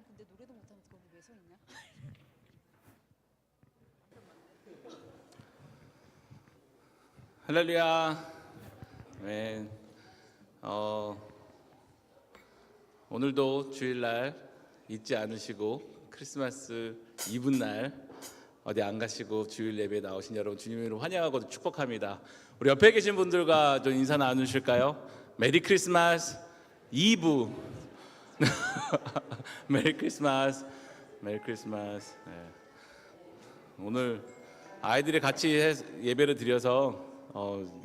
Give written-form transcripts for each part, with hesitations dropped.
근데 노래도 못하면서 거기 왜 서 있냐? 할렐루야. 네. 오늘도 주일날 잊지 않으시고 크리스마스 이브날 어디 안 가시고 주일 예배에 나오신 여러분 주님으로 환영하고 축복합니다. 우리 옆에 계신 분들과 좀 인사 나누실까요? 메리 크리스마스 이브. 메리 크리스마스. 메리 크리스마스. 네. 오늘 아이들이 같이 예배를 드려서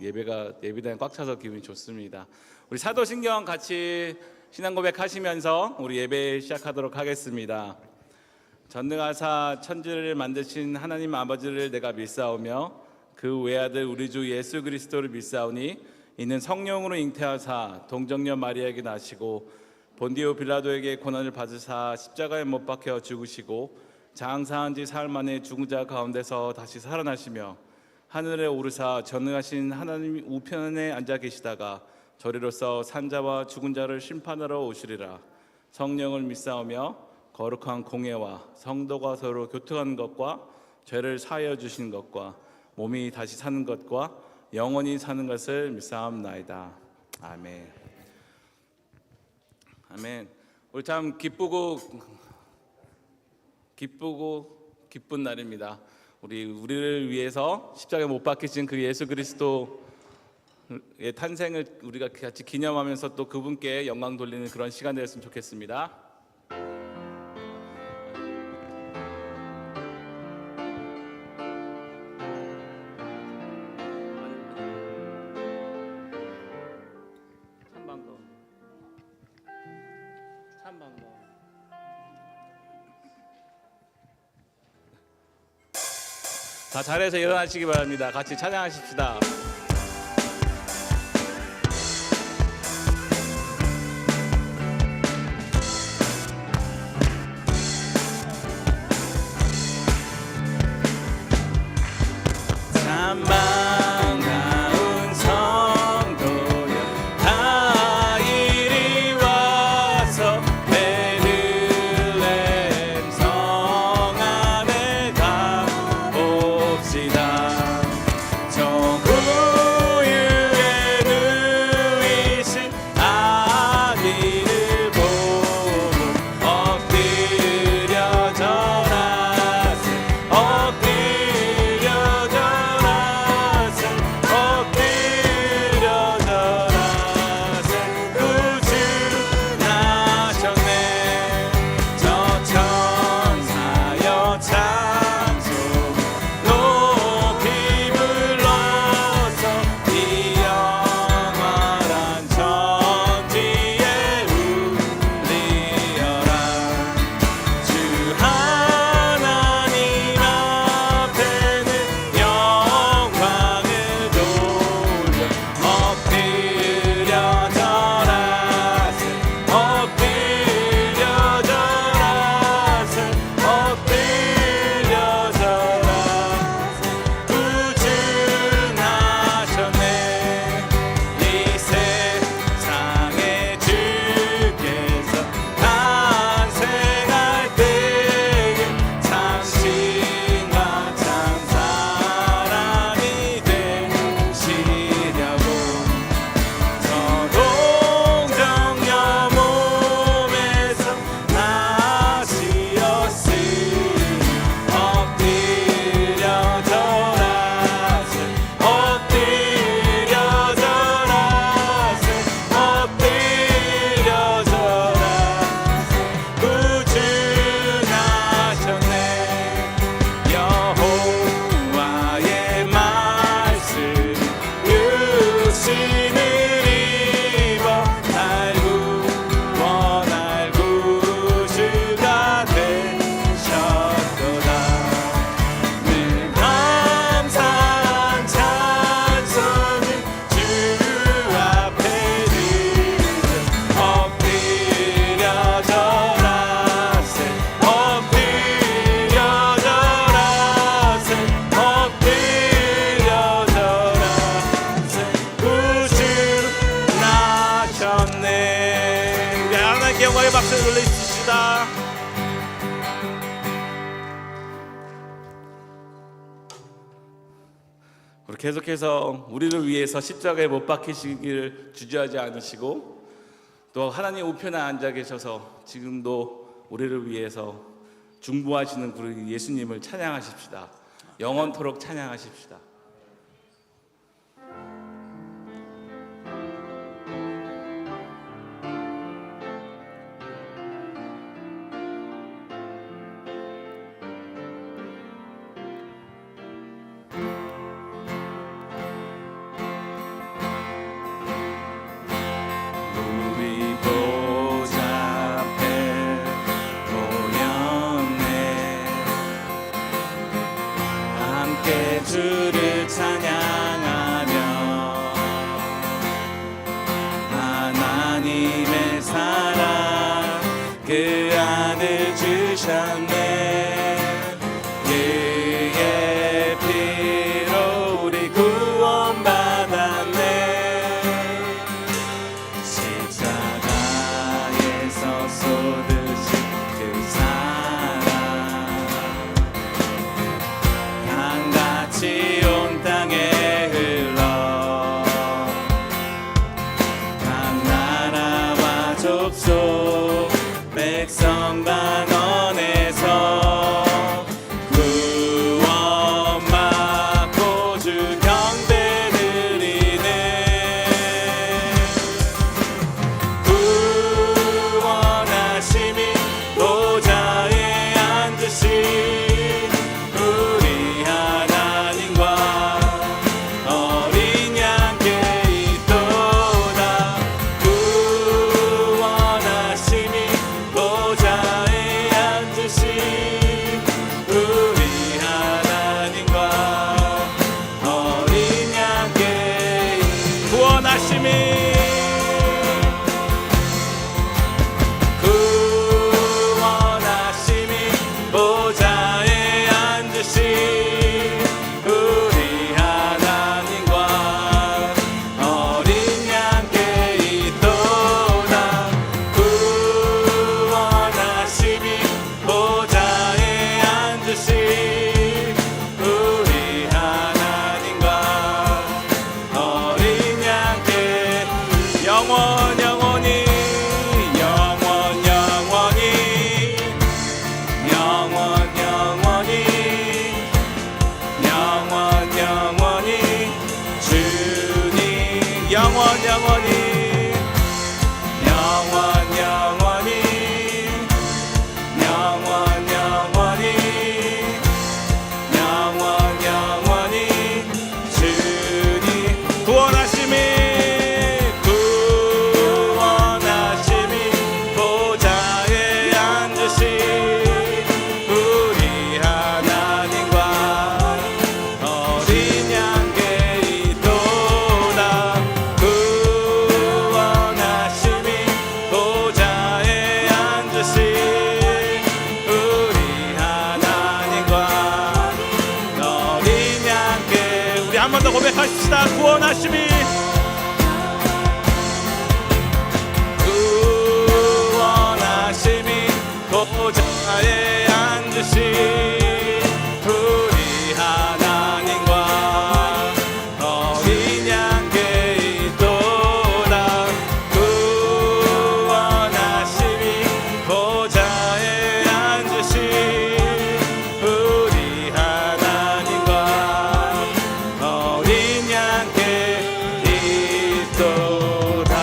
예배당이 꽉 차서 기분이 좋습니다. 우리 사도신경 같이 신앙 고백하시면서 우리 예배 시작하도록 하겠습니다. 전능하사 천지를 만드신 하나님 아버지를 내가 믿사오며 그 외아들 우리 주 예수 그리스도를 믿사오니 이는 성령으로 잉태하사 동정녀 마리아에게 나시고 본디오 빌라도에게 고난을 받으사 십자가에 못 박혀 죽으시고 장사한 지 사흘 만에 죽은 자 가운데서 다시 살아나시며 하늘에 오르사 전능하신 하나님 우편에 앉아 계시다가 저리로서 산자와 죽은 자를 심판하러 오시리라. 성령을 믿사오며 거룩한 공예와 성도가 서로 교통하는 것과 죄를 사하여 주시는 것과 몸이 다시 사는 것과 영원히 사는 것을 믿사옵나이다. 아멘. 아멘. 우리 참 기쁜 날입니다. 우리를 위해서 십자가에 못 박히신 그 예수 그리스도의 탄생을 우리가 같이 기념하면서 또 그분께 영광 돌리는 그런 시간 되었으면 좋겠습니다. 다 자리에서 일어나시기 바랍니다. 같이 찬양하십시다. 참 반가운 성도여 다 이리 와서 베들레헴 성 안에 가봅시다. 저 구유에 누이신 아기를 보고 엎드려 절하세 엎드려 절하세 엎드려 절하세 구주나셨네. 저 천사여 찬송 높이 불러서 이 영원한 천지에 울리어라. 주 하나님 앞에는 영광을 돌려 엎드려 절하세 엎드려 절하세 엎드려 우리 계속해서 우리를 위해서 십자가에 못 박히시기를 주저하지 않으시고 또 하나님 우편에 앉아 계셔서 지금도 우리를 위해서 중보하시는 우리 예수님을 찬양하십시다. 영원토록 찬양하십시다. 주를 찬양하며 하나님의 사랑 그 아들 주셨네. 그의 피로 우리 구원받았네. 십자가에서 쏟으신 그 사랑 강같이 온 땅에 흘러 각 나라와 족속 백성 반원에서 구원받고 주 경배 드리네. 구원하심이 보좌에 앉으신 우리 하나님과 어린 양께 있도다. 구원하심이 보좌에 앉으신 우리 하나님과 어린 양께 구원하심이 보좌에 앉으신 우리 하나님과 어린 양께 있도다. 구원하심이 보좌에 앉으신 우리 하나님과 어린 양께 영원 영원히 영원 영원히 영원 영원히 영원 영원히 주님 영원 영원히 영원 영원히 영원 영원히 영원 영원히 주님 구원하심이 보좌에 앉으신 우리 하나님과 어린 양께 있도다. 구원하심이 보좌에 앉으신 우리 하나님과 어린 양께 우리 한 번 더 고백하십시다. 구원하심이 보좌에 앉으신 우리 하나님과 어린 양께 있도다. 구원하심이 보좌에 앉으신 우리 하나님과 어린 양께 있도다.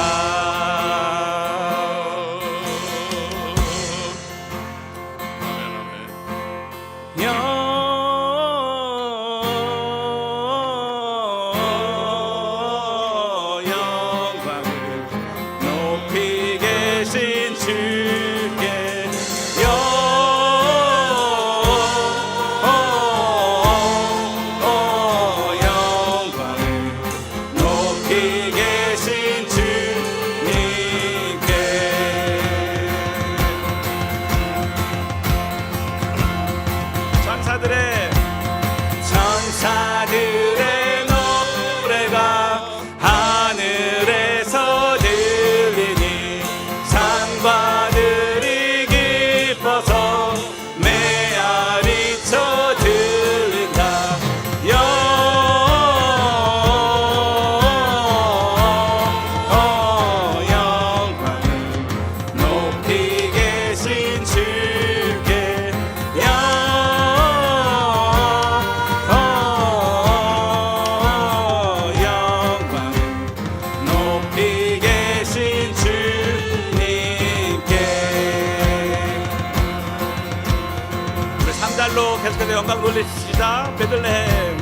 감달로 계속해서 영광 돌리시다. 베들레헴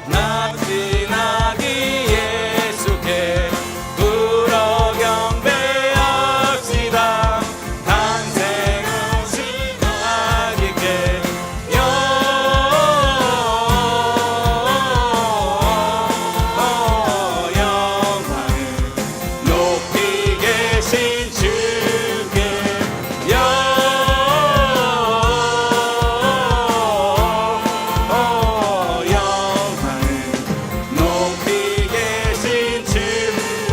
낮은 아기 예수께 불어 경배합시다. 탄생하신 아기께 영광을 높이 계신 주께 높이 계신 주.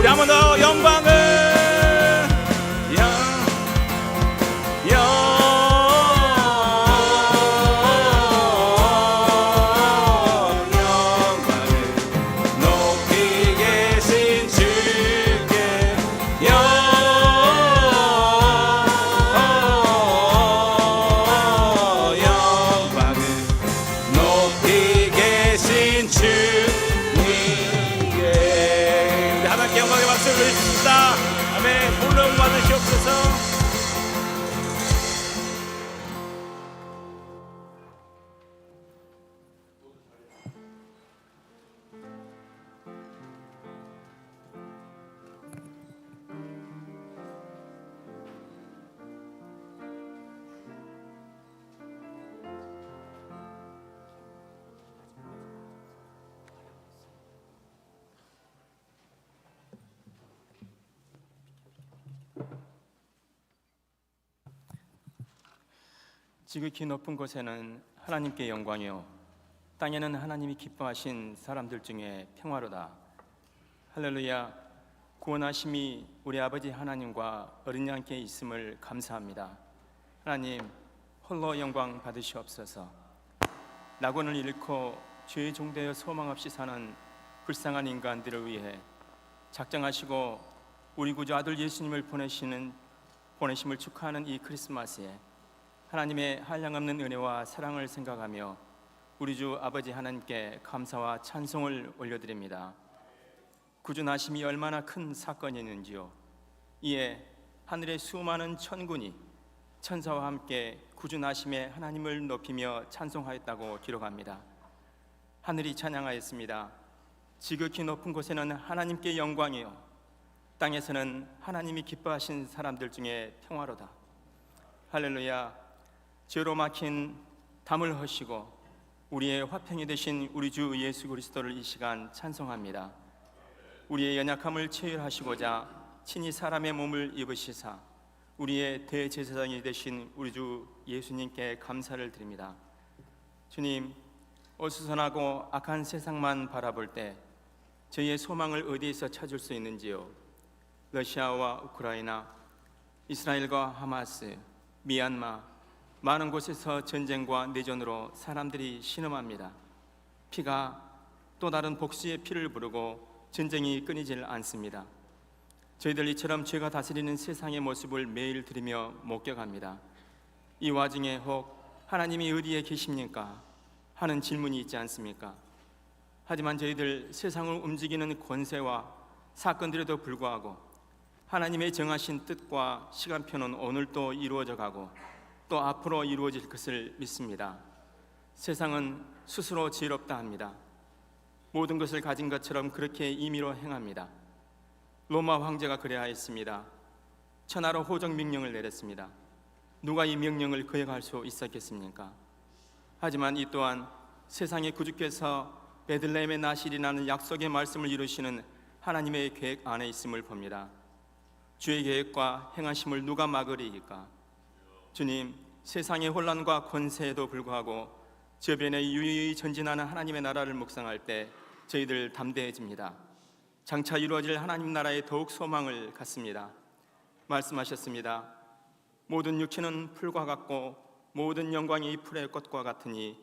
우리 한 번 더 영광을 영광을 높이 계신 주께 영광을 높이 계신 주님께. 우리 하나님께 영광의 박수를 드립시다. 아멘. 불러 받으시옵소서. 지극히 높은 곳에는 하나님께 영광이요 땅에는 하나님이 기뻐하신 사람들 중에 평화로다. 할렐루야. 구원하심이 우리 아버지 하나님과 어린 양께 있음을 감사합니다. 하나님 홀로 영광 받으시옵소서. 낙원을 잃고 죄의 종되어 소망 없이 사는 불쌍한 인간들을 위해 작정하시고 우리 구주 아들 예수님을 보내심을 축하하는 이 크리스마스에 하나님의 한량없는 은혜와 사랑을 생각하며 우리 주 아버지 하나님께 감사와 찬송을 올려드립니다. 구주 나심이 얼마나 큰 사건이었는지요. 이에 하늘의 수많은 천군이 천사와 함께 구주 나심의 하나님을 높이며 찬송하였다고 기록합니다. 하늘이 찬양하였습니다. 지극히 높은 곳에는 하나님께 영광이요 땅에서는 하나님이 기뻐하신 사람들 중에 평화로다. 할렐루야. 죄로 막힌 담을 허시고 우리의 화평이 되신 우리 주 예수 그리스도를 이 시간 찬송합니다. 우리의 연약함을 체휼하시고자 친히 사람의 몸을 입으시사 우리의 대제사장이 되신 우리 주 예수님께 감사를 드립니다. 주님, 어수선하고 악한 세상만 바라볼 때 저희의 소망을 어디에서 찾을 수 있는지요? 러시아와 우크라이나, 이스라엘과 하마스, 미얀마 많은 곳에서 전쟁과 내전으로 사람들이 신음합니다. 피가 또 다른 복수의 피를 부르고 전쟁이 끊이질 않습니다. 저희들 이처럼 죄가 다스리는 세상의 모습을 매일 들으며 목격합니다. 이 와중에 혹 하나님이 어디에 계십니까? 하는 질문이 있지 않습니까? 하지만 저희들 세상을 움직이는 권세와 사건들에도 불구하고 하나님의 정하신 뜻과 시간표는 오늘도 이루어져 가고 또 앞으로 이루어질 것을 믿습니다. 세상은 스스로 지혜롭다 합니다. 모든 것을 가진 것처럼 그렇게 임의로 행합니다. 로마 황제가 그래하였습니다. 천하로 호적 명령을 내렸습니다. 누가 이 명령을 거역할 수 있었겠습니까? 하지만 이 또한 세상의 구주께서 베들레헴의 나실이라는 약속의 말씀을 이루시는 하나님의 계획 안에 있음을 봅니다. 주의 계획과 행하심을 누가 막으리이까? 주님, 세상의 혼란과 권세에도 불구하고 저변에 유유히 전진하는 하나님의 나라를 묵상할 때 저희들 담대해집니다. 장차 이루어질 하나님 나라에 더욱 소망을 갖습니다. 말씀하셨습니다. 모든 육체는 풀과 같고 모든 영광이 풀의 꽃과 같으니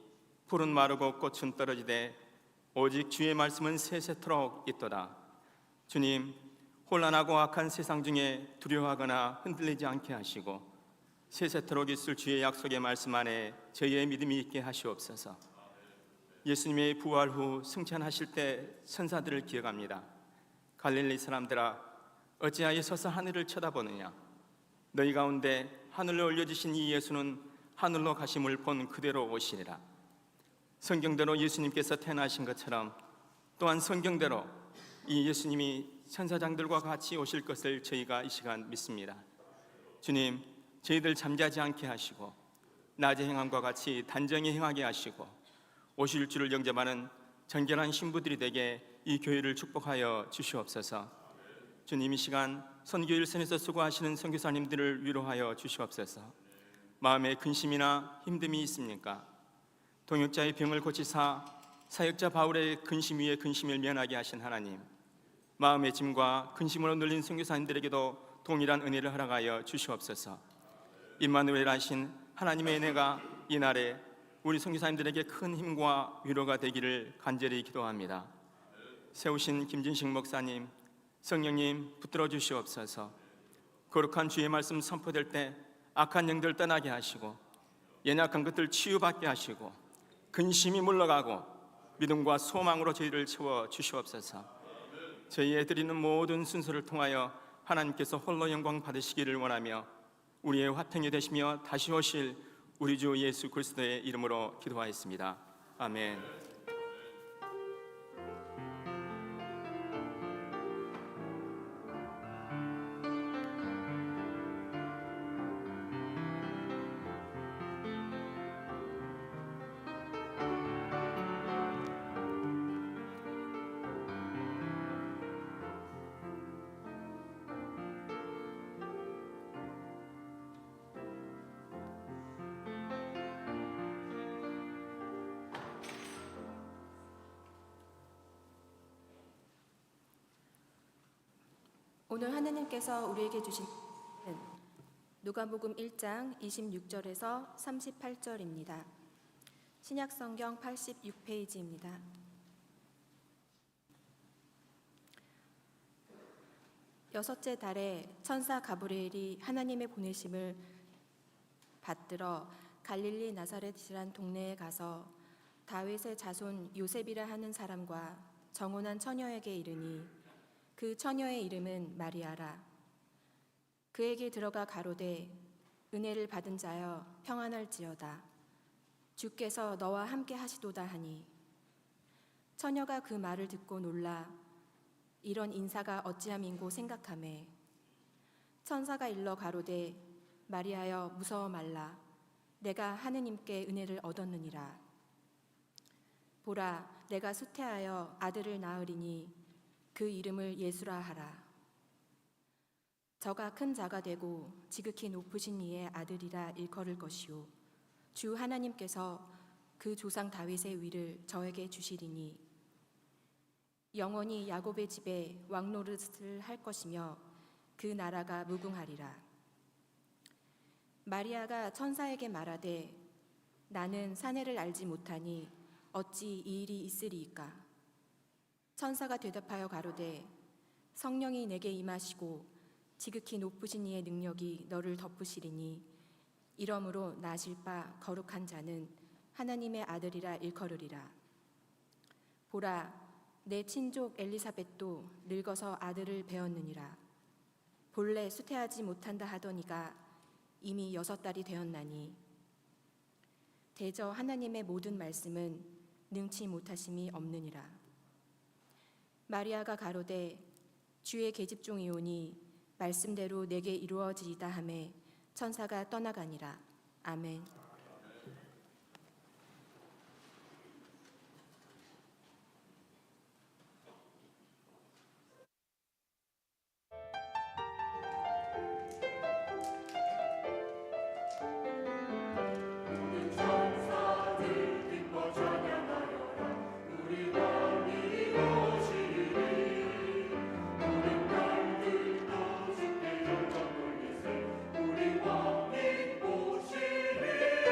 풀은 마르고 꽃은 떨어지되 오직 주의 말씀은 세세토록 있도다. 주님, 혼란하고 악한 세상 중에 두려워하거나 흔들리지 않게 하시고 세세토록 있을 주의 약속의 말씀 안에 저희의 믿음이 있게 하시옵소서. 예수님의 부활 후 승천하실 때 천사들을 기억합니다. 갈릴리 사람들아, 어찌하여 서서 하늘을 쳐다보느냐? 너희 가운데 하늘로 올려지신 이 예수는 하늘로 가심을 본 그대로 오시리라. 성경대로 예수님께서 태어나신 것처럼 또한 성경대로 이 예수님이 천사장들과 같이 오실 것을 저희가 이 시간 믿습니다. 주님, 저희들 잠자지 않게 하시고 낮에 행함과 같이 단정히 행하게 하시고 오실 줄을 영접하는 정결한 신부들이 되게 이 교회를 축복하여 주시옵소서. 주님, 이 시간 선교 일선에서 수고하시는 선교사님들을 위로하여 주시옵소서. 마음에 근심이나 힘듦이 있습니까? 동역자의 병을 고치사 사역자 바울의 근심 위에 근심을 면하게 하신 하나님, 마음의 짐과 근심으로 눌린 선교사님들에게도 동일한 은혜를 허락하여 주시옵소서. 임마누엘 하신 하나님의 은혜가 이날에 우리 선교사님들에게 큰 힘과 위로가 되기를 간절히 기도합니다. 세우신 김진식 목사님, 성령님 붙들어 주시옵소서. 거룩한 주의 말씀 선포될 때 악한 영들 떠나게 하시고 연약한 것들 치유받게 하시고 근심이 물러가고 믿음과 소망으로 저희를 채워 주시옵소서. 저희의 드리는 모든 순서를 통하여 하나님께서 홀로 영광 받으시기를 원하며 우리의 화평이 되시며 다시 오실 우리 주 예수 그리스도의 이름으로 기도하였습니다. 아멘. 오늘 하나님께서 우리에게 주신 누가복음 1장 26절에서 38절입니다. 신약성경 86페이지입니다. 여섯째 달에 천사 가브리엘이 하나님의 보내심을 받들어 갈릴리 나사렛이란 동네에 가서 다윗의 자손 요셉이라 하는 사람과 정혼한 처녀에게 이르니 그 처녀의 이름은 마리아라. 그에게 들어가 가로되 은혜를 받은 자여 평안할지어다. 주께서 너와 함께 하시도다 하니 처녀가 그 말을 듣고 놀라 이런 인사가 어찌함인고 생각하매 천사가 일러 가로되 마리아여 무서워 말라. 내가 하느님께 은혜를 얻었느니라. 보라, 내가 수태하여 아들을 낳으리니 그 이름을 예수라 하라. 저가 큰 자가 되고 지극히 높으신 이의 아들이라 일컬을 것이요 주 하나님께서 그 조상 다윗의 위를 저에게 주시리니 영원히 야곱의 집에 왕노릇을 할 것이며 그 나라가 무궁하리라. 마리아가 천사에게 말하되 나는 사내를 알지 못하니 어찌 이 일이 있으리이까. 천사가 대답하여 가로되 성령이 내게 임하시고 지극히 높으신 이의 능력이 너를 덮으시리니 이러므로 나실 바 거룩한 자는 하나님의 아들이라 일컬으리라. 보라, 내 친족 엘리사벳도 늙어서 아들을 배었느니라. 본래 수태하지 못한다 하더니가 이미 6달이 되었나니 대저 하나님의 모든 말씀은 능치 못하심이 없느니라. 마리아가 가로되 주의 계집종이오니 말씀대로 내게 이루어지이다 하매 천사가 떠나가니라. 아멘. 우리 왕이 오시리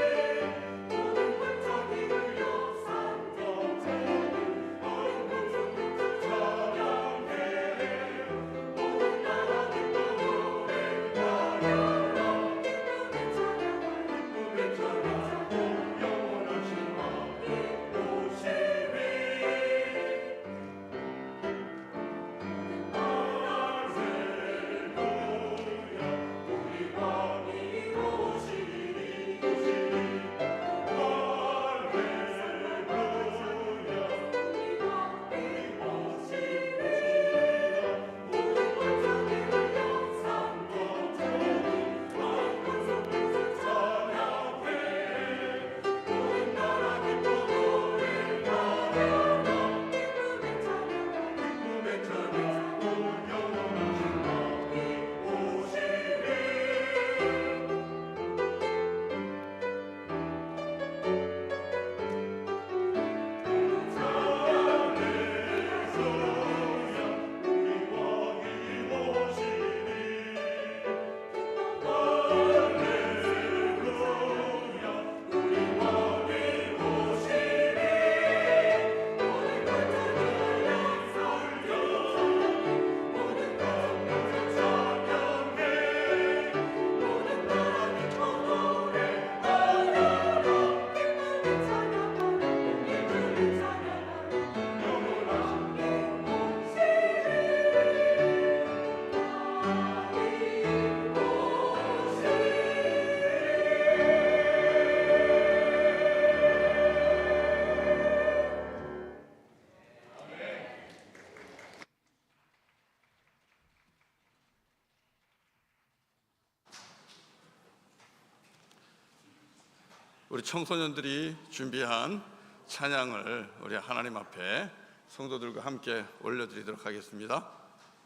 우리 청소년들이 준비한 찬양을 우리 하나님 앞에 성도들과 함께 올려드리도록 하겠습니다.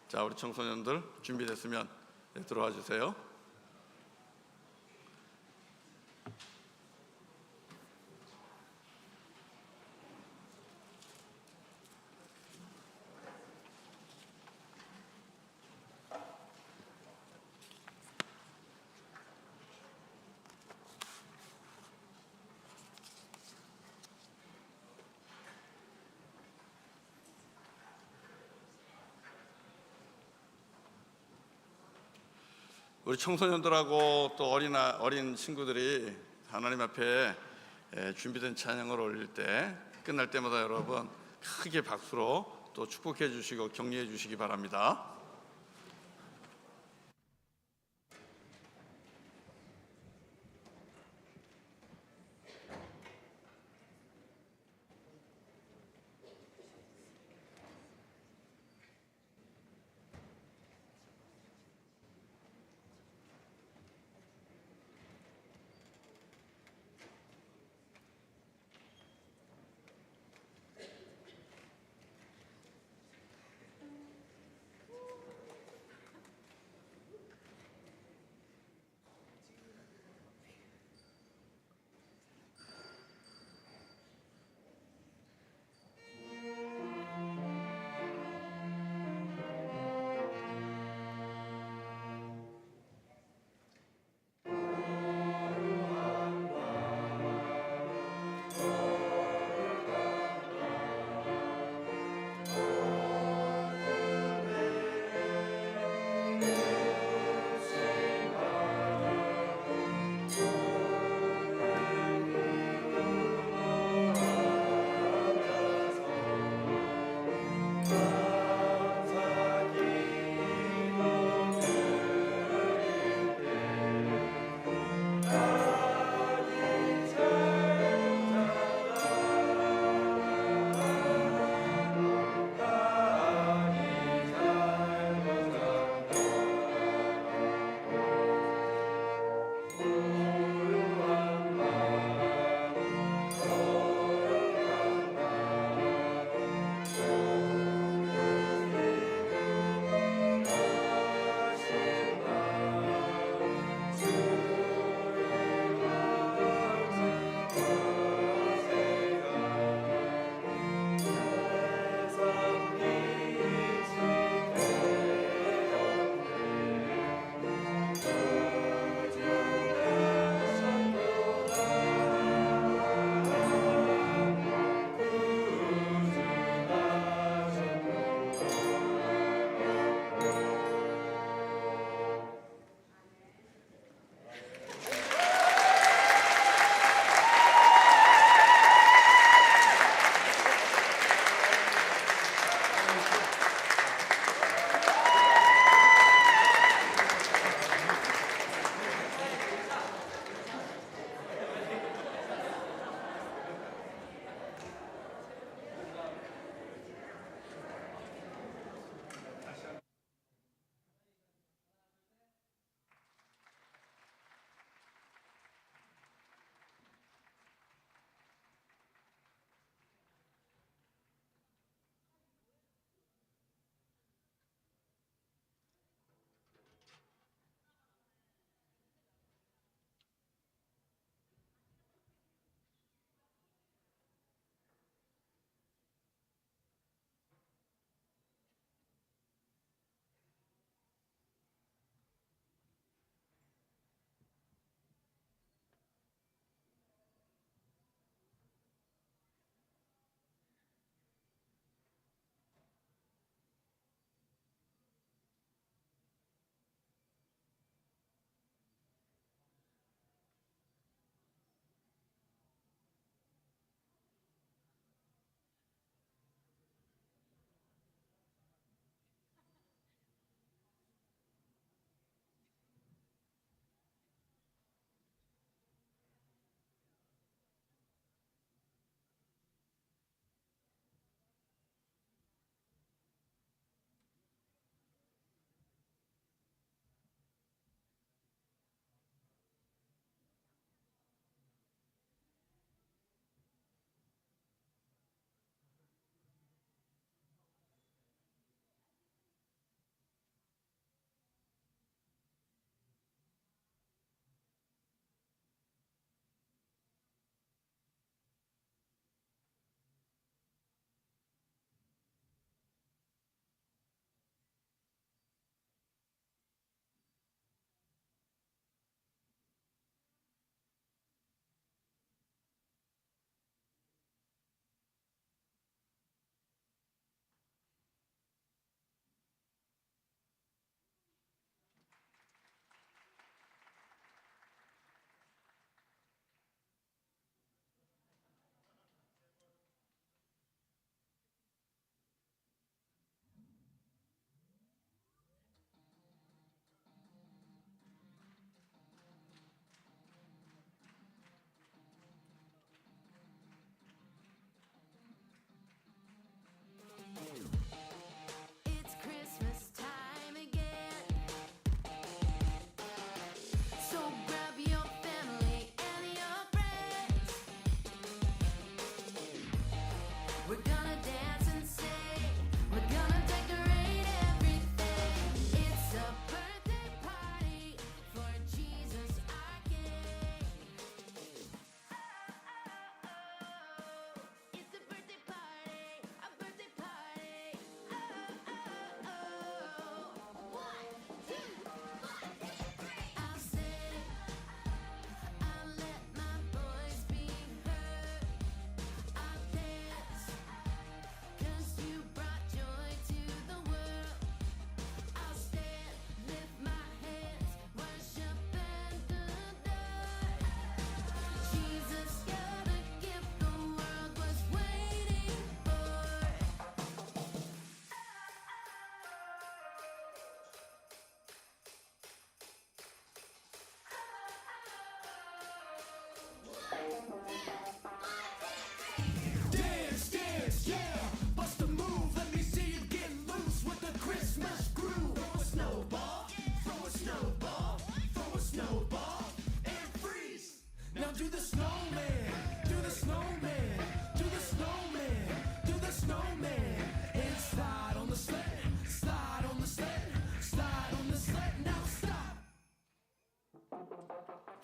자, 우리 청소년들 준비됐으면 들어와 주세요. 우리 청소년들하고 또 어린 친구들이 하나님 앞에 준비된 찬양을 올릴 때 끝날 때마다 여러분 크게 박수로 또 축복해 주시고 격려해 주시기 바랍니다.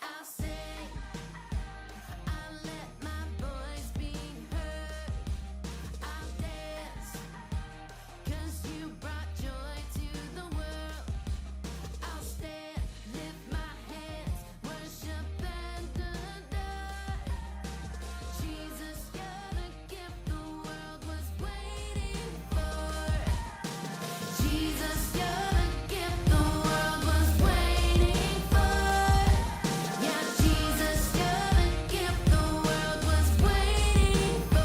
I'll sing, I'll let my voice be heard. I'll dance, 'cause you brought joy to the world. I'll stand, lift my hands, worship and adore. Jesus, you're the gift the world was waiting for. Jesus, you're the gift the world was waiting for. Yeah, Jesus, you're the gift the world was waiting for.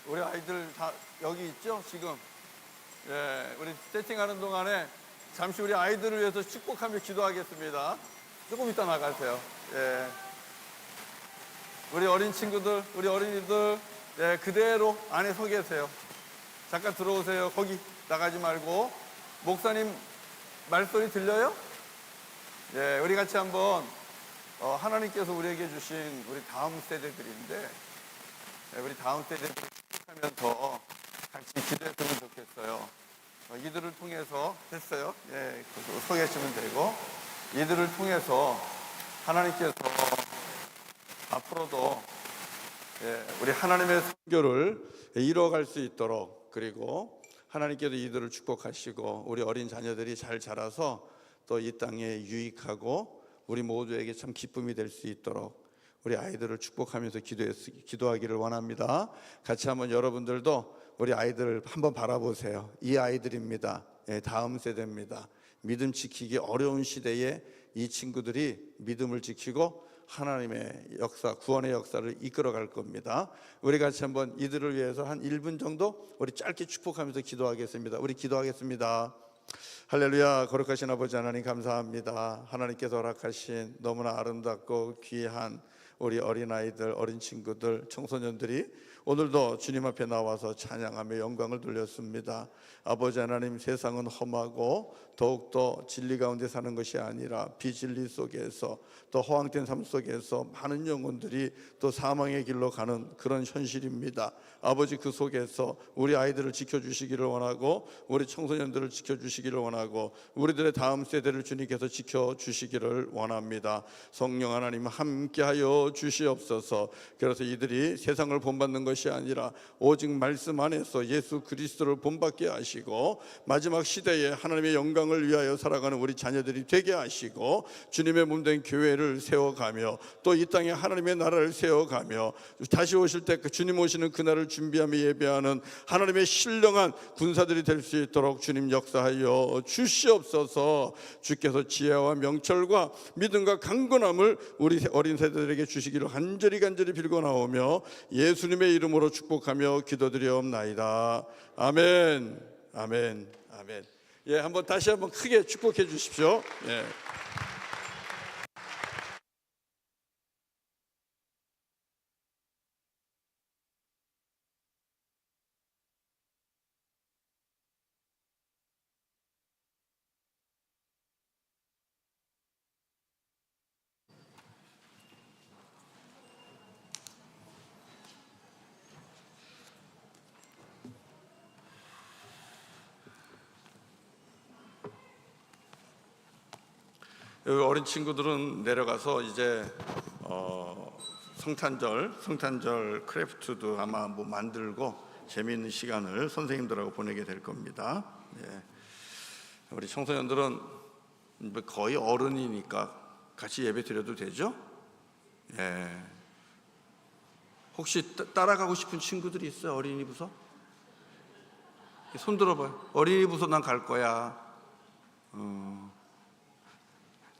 우리 아이들 다 여기 있죠? 지금. 예, 우리 세팅하는 동안에 잠시 우리 아이들을 위해서 축복하며 기도하겠습니다. 조금 이따 나가세요. 예. 우리 어린 친구들, 우리 어린이들, 예, 그대로 안에 서 계세요. 잠깐 들어오세요. 거기 나가지 말고. 목사님 말소리 들려요? 예, 우리 같이 한번 하나님께서 우리에게 주신 우리 다음 세대들인데, 예, 우리 다음 세대들 축복하면서 같이 기도했으면 좋겠어요. 이들을 통해서 됐어요. 예, 소개하시면 되고, 이들을 통해서 하나님께서 앞으로도 우리 하나님의 선교를 이뤄갈 수 있도록, 그리고 하나님께서 이들을 축복하시고 우리 어린 자녀들이 잘 자라서 또 이 땅에 유익하고 우리 모두에게 참 기쁨이 될 수 있도록 우리 아이들을 축복하면서 기도하기를 원합니다. 같이 한번 여러분들도 우리 아이들을 한번 바라보세요. 이 아이들입니다. 다음 세대입니다. 믿음 지키기 어려운 시대에 이 친구들이 믿음을 지키고 하나님의 역사, 구원의 역사를 이끌어갈 겁니다. 우리 같이 한번 이들을 위해서 한 1분 정도 우리 짧게 축복하면서 기도하겠습니다. 우리 기도하겠습니다. 할렐루야. 거룩하신 아버지 하나님 감사합니다. 하나님께서 허락하신 너무나 아름답고 귀한 우리 어린아이들, 어린 친구들, 청소년들이 오늘도 주님 앞에 나와서 찬양하며 영광을 돌렸습니다. 아버지 하나님, 세상은 험하고 더욱더 진리 가운데 사는 것이 아니라 비진리 속에서 또 허황된 삶 속에서 많은 영혼들이 또 사망의 길로 가는 그런 현실입니다. 아버지, 그 속에서 우리 아이들을 지켜주시기를 원하고 우리 청소년들을 지켜주시기를 원하고 우리들의 다음 세대를 주님께서 지켜주시기를 원합니다. 성령 하나님 함께하여 주시옵소서. 그래서 이들이 세상을 본받는 것이 아니라 오직 말씀 안에서 예수 그리스도를 본받게 하시고 마지막 시대에 하나님의 영광을 위하여 살아가는 우리 자녀들이 되게 하시고 주님의 몸된 교회를 세워가며 또 이 땅에 하나님의 나라를 세워가며 다시 오실 때 주님 오시는 그날을 준비하며 예배하는 하나님의 신령한 군사들이 될 수 있도록 주님 역사하여 주시옵소서. 주께서 지혜와 명철과 믿음과 강건함을 우리 어린 세대들에게 주시기를 간절히 빌고나오며 예수님의 이름으로 축복하며 기도드리옵나이다. 아멘, 아멘, 아멘. 예, 한번 다시 한번 크게 축복해 주십시오. 예. 여기 어린 친구들은 내려가서 이제 성탄절 크래프트도 아마 뭐 만들고 재미있는 시간을 선생님들하고 보내게 될 겁니다. 예. 우리 청소년들은 거의 어른이니까 같이 예배 드려도 되죠? 예. 혹시 따라가고 싶은 친구들이 있어요? 어린이 부서? 손 들어봐요. 어린이 부서 난 갈 거야.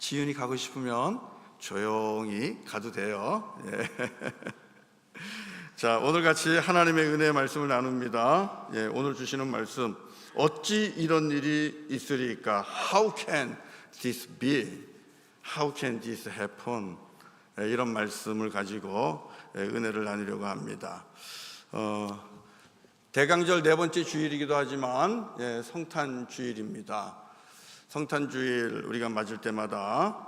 지윤이 가고 싶으면 조용히 가도 돼요. 예. 자, 오늘 같이 하나님의 은혜의 말씀을 나눕니다. 예, 오늘 주시는 말씀, 어찌 이런 일이 있으리까? How can this be? How can this happen? 예, 이런 말씀을 가지고 은혜를 나누려고 합니다. 대강절 네 번째 주일이기도 하지만 성탄주일입니다. 성탄주일 우리가 맞을 때마다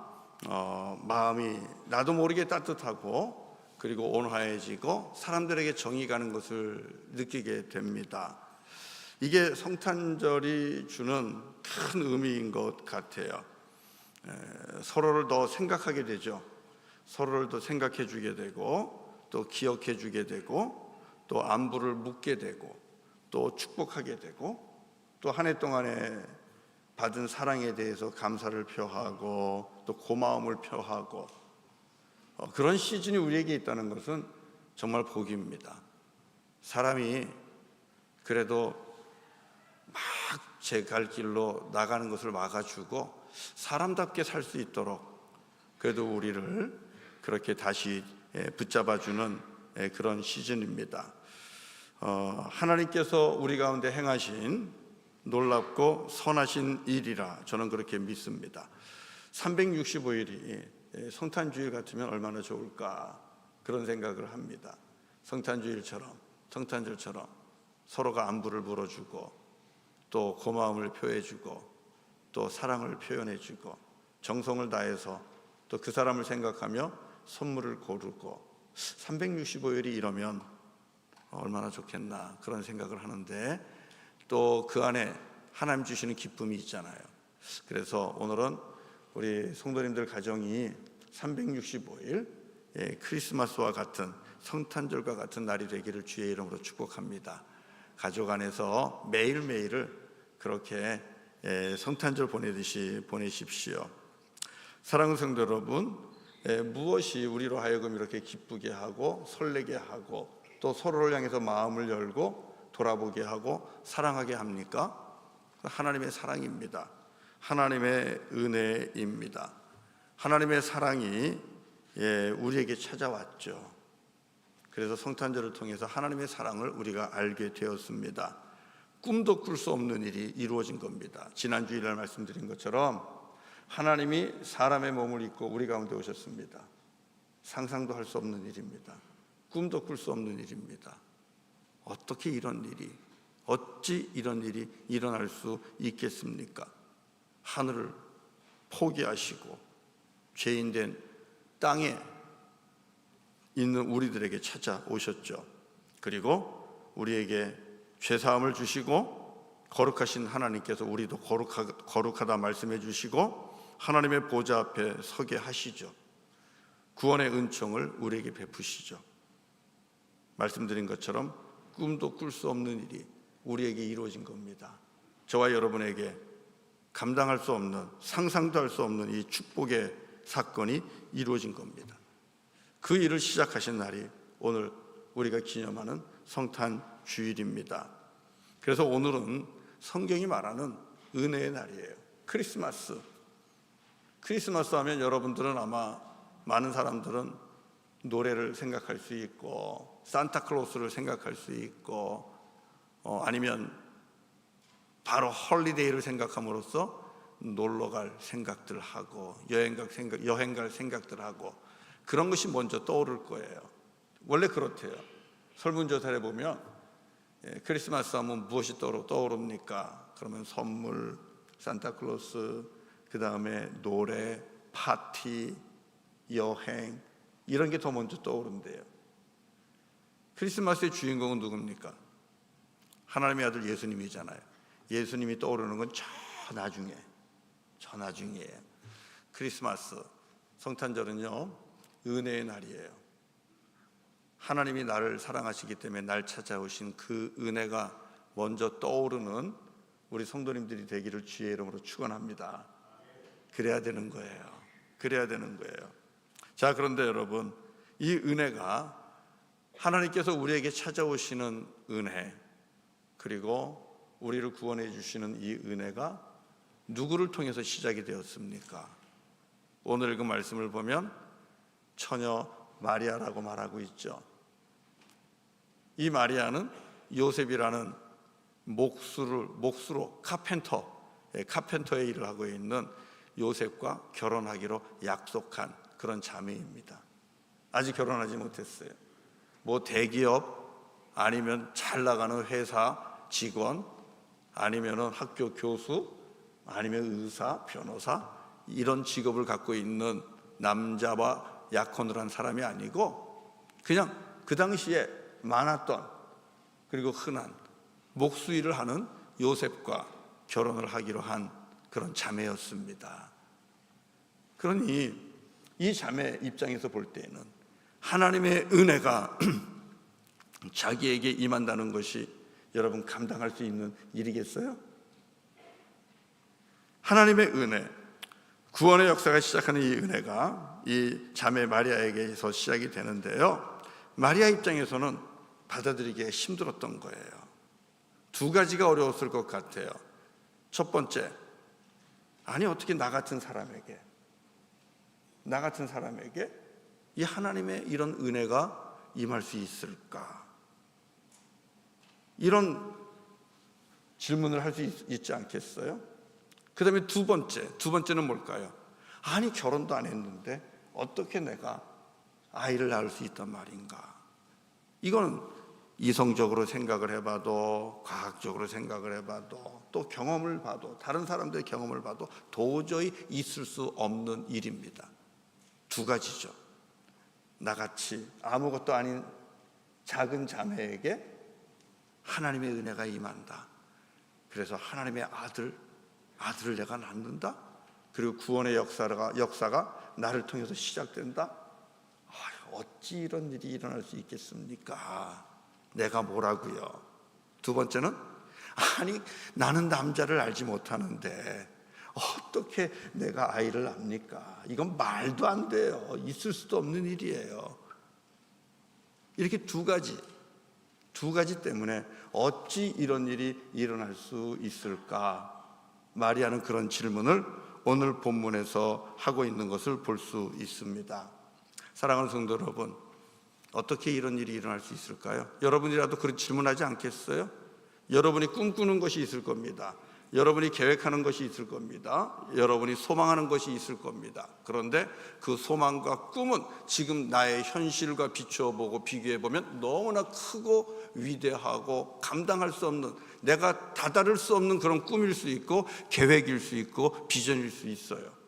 마음이 나도 모르게 따뜻하고 그리고 온화해지고 사람들에게 정이 가는 것을 느끼게 됩니다. 이게 성탄절이 주는 큰 의미인 것 같아요. 서로를 더 생각하게 되죠. 서로를 더 생각해 주게 되고 또 기억해 주게 되고 또 안부를 묻게 되고 또 축복하게 되고 또 한 해 동안에 받은 사랑에 대해서 감사를 표하고 또 고마움을 표하고 그런 시즌이 우리에게 있다는 것은 정말 복입니다. 사람이 그래도 막 제 갈 길로 나가는 것을 막아주고 사람답게 살 수 있도록 그래도 우리를 그렇게 다시 붙잡아주는 그런 시즌입니다. 하나님께서 우리 가운데 행하신 놀랍고 선하신 일이라 저는 그렇게 믿습니다. 365일이 성탄주일 같으면 얼마나 좋을까 그런 생각을 합니다. 성탄절처럼 서로가 안부를 물어주고 또 고마움을 표해주고 또 사랑을 표현해주고 정성을 다해서 또 그 사람을 생각하며 선물을 고르고 365일이 이러면 얼마나 좋겠나 그런 생각을 하는데 또 그 안에 하나님 주시는 기쁨이 있잖아요. 그래서 오늘은 우리 성도님들 가정이 365일 크리스마스와 같은 성탄절과 같은 날이 되기를 주의 이름으로 축복합니다. 가족 안에서 매일매일을 그렇게 성탄절 보내듯이 보내십시오. 사랑하는 성도 여러분, 무엇이 우리로 하여금 이렇게 기쁘게 하고 설레게 하고 또 서로를 향해서 마음을 열고 돌아보게 하고 사랑하게 합니까? 하나님의 사랑입니다. 하나님의 은혜입니다. 하나님의 사랑이 우리에게 찾아왔죠. 그래서 성탄절을 통해서 하나님의 사랑을 우리가 알게 되었습니다. 꿈도 꿀 수 없는 일이 이루어진 겁니다. 지난 주일날 말씀드린 것처럼 하나님이 사람의 몸을 입고 우리 가운데 오셨습니다. 상상도 할 수 없는 일입니다. 꿈도 꿀 수 없는 일입니다. 어떻게 이런 일이, 어찌 이런 일이 일어날 수 있겠습니까? 하늘을 포기하시고 죄인된 땅에 있는 우리들에게 찾아오셨죠. 그리고 우리에게 죄사함을 주시고 거룩하신 하나님께서 우리도 거룩하다 말씀해 주시고 하나님의 보좌 앞에 서게 하시죠. 구원의 은총을 우리에게 베푸시죠. 말씀드린 것처럼 꿈도 꿀 수 없는 일이 우리에게 이루어진 겁니다. 저와 여러분에게 감당할 수 없는, 상상도 할 수 없는 이 축복의 사건이 이루어진 겁니다. 그 일을 시작하신 날이 오늘 우리가 기념하는 성탄 주일입니다. 그래서 오늘은 성경이 말하는 은혜의 날이에요. 크리스마스. 크리스마스 하면 여러분들은 아마 많은 사람들은 노래를 생각할 수 있고 산타클로스를 생각할 수 있고 아니면 바로 홀리데이를 생각함으로써 놀러갈 생각들 하고 여행 갈 생각들 하고 그런 것이 먼저 떠오를 거예요. 원래 그렇대요. 설문조사를 보면 크리스마스 하면 무엇이 떠오릅니까? 그러면 선물, 산타클로스, 그 다음에 노래, 파티, 여행 이런 게 더 먼저 떠오른대요. 크리스마스의 주인공은 누굽니까? 하나님의 아들 예수님이잖아요. 예수님이 떠오르는 건 저 나중이에요. 크리스마스, 성탄절은요 은혜의 날이에요. 하나님이 나를 사랑하시기 때문에 날 찾아오신 그 은혜가 먼저 떠오르는 우리 성도님들이 되기를 주의 이름으로 축원합니다. 그래야 되는 거예요. 자, 그런데 여러분, 이 은혜가 하나님께서 우리에게 찾아오시는 은혜, 그리고 우리를 구원해 주시는 이 은혜가 누구를 통해서 시작이 되었습니까? 오늘 읽은 말씀을 보면 처녀 마리아라고 말하고 있죠. 이 마리아는 요셉이라는 목수로 카펜터의 일을 하고 있는 요셉과 결혼하기로 약속한 그런 자매입니다. 아직 결혼하지 못했어요. 뭐 대기업 아니면 잘 나가는 회사 직원 아니면 학교 교수 아니면 의사, 변호사 이런 직업을 갖고 있는 남자와 약혼을 한 사람이 아니고 그냥 그 당시에 많았던 그리고 흔한 목수 일을 하는 요셉과 결혼을 하기로 한 그런 자매였습니다. 그러니 이 자매 입장에서 볼 때는 하나님의 은혜가 자기에게 임한다는 것이 여러분 감당할 수 있는 일이겠어요? 하나님의 은혜, 구원의 역사가 시작하는 이 은혜가 이 자매 마리아에게서 시작이 되는데요, 마리아 입장에서는 받아들이기에 힘들었던 거예요. 두 가지가 어려웠을 것 같아요. 첫 번째, 아니 어떻게 나 같은 사람에게 이 하나님의 이런 은혜가 임할 수 있을까? 이런 질문을 할 수 있지 않겠어요? 그 다음에 두 번째는 뭘까요? 아니 결혼도 안 했는데 어떻게 내가 아이를 낳을 수 있단 말인가? 이거는 이성적으로 생각을 해봐도 과학적으로 생각을 해봐도 또 경험을 봐도 다른 사람들의 경험을 봐도 도저히 있을 수 없는 일입니다. 두 가지죠. 나같이 아무것도 아닌 작은 자매에게 하나님의 은혜가 임한다. 그래서 하나님의 아들을 내가 낳는다. 그리고 구원의 역사가 나를 통해서 시작된다. 어찌 이런 일이 일어날 수 있겠습니까? 내가 뭐라고요? 두 번째는, 아니 나는 남자를 알지 못하는데 어떻게 내가 아이를 낳습니까? 이건 말도 안 돼요. 있을 수도 없는 일이에요. 이렇게 두 가지 때문에 어찌 이런 일이 일어날 수 있을까? 마리아는 그런 질문을 오늘 본문에서 하고 있는 것을 볼 수 있습니다. 사랑하는 성도 여러분, 어떻게 이런 일이 일어날 수 있을까요? 여러분이라도 그런 질문하지 않겠어요? 여러분이 꿈꾸는 것이 있을 겁니다. 여러분이 계획하는 것이 있을 겁니다. 여러분이 소망하는 것이 있을 겁니다. 그런데 그 소망과 꿈은 지금 나의 현실과 비추어 보고 비교해 보면 너무나 크고 위대하고 감당할 수 없는, 내가 다다를 수 없는 그런 꿈일 수 있고 계획일 수 있고 비전일 수 있어요.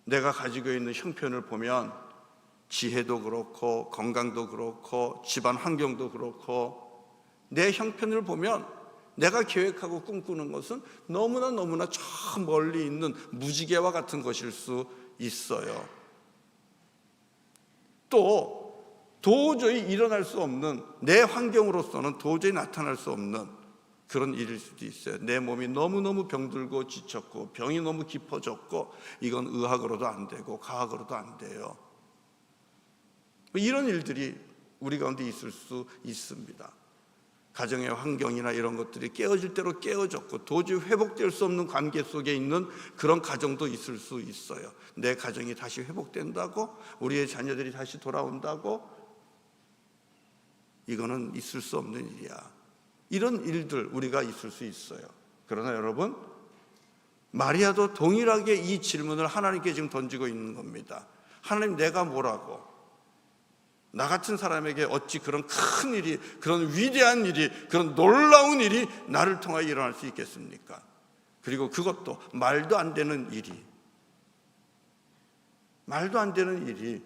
내가 가지고 있는 형편을 보면 지혜도 그렇고 건강도 그렇고 집안 환경도 그렇고 내 형편을 보면 내가 계획하고 꿈꾸는 것은 너무나 저 멀리 있는 무지개와 같은 것일 수 있어요. 또 도저히 일어날 수 없는, 내 환경으로서는 도저히 나타날 수 없는 그런 일일 수도 있어요. 내 몸이 너무너무 병들고 지쳤고 병이 너무 깊어졌고 이건 의학으로도 안 되고 과학으로도 안 돼요. 이런 일들이 우리 가운데 있을 수 있습니다. 가정의 환경이나 이런 것들이 깨어질 대로 깨어졌고 도저히 회복될 수 없는 관계 속에 있는 그런 가정도 있을 수 있어요. 내 가정이 다시 회복된다고, 우리의 자녀들이 다시 돌아온다고, 이거는 있을 수 없는 일이야. 이런 일들 우리가 있을 수 있어요. 그러나 여러분, 마리아도 동일하게 이 질문을 하나님께 지금 던지고 있는 겁니다. 하나님, 내가 뭐라고? 나 같은 사람에게 어찌 그런 큰 일이, 그런 위대한 일이, 그런 놀라운 일이 나를 통하여 일어날 수 있겠습니까? 그리고 그것도 말도 안 되는 일이, 말도 안 되는 일이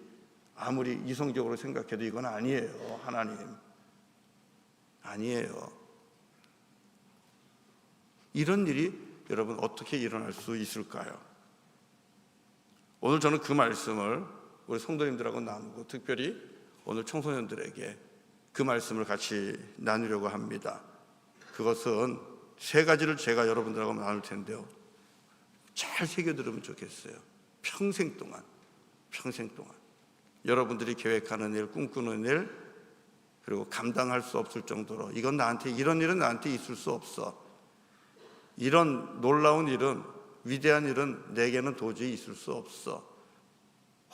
아무리 이성적으로 생각해도 이건 아니에요. 하나님, 아니에요. 이런 일이 여러분 어떻게 일어날 수 있을까요? 오늘 저는 그 말씀을 우리 성도님들하고 나누고 특별히 오늘 청소년들에게 그 말씀을 같이 나누려고 합니다. 그것은 세 가지를 제가 여러분들하고 나눌 텐데요, 잘 새겨들으면 좋겠어요. 평생 동안 여러분들이 계획하는 일, 꿈꾸는 일, 그리고 감당할 수 없을 정도로 이런 일은 나한테 있을 수 없어, 이런 놀라운 일은, 위대한 일은 내게는 도저히 있을 수 없어.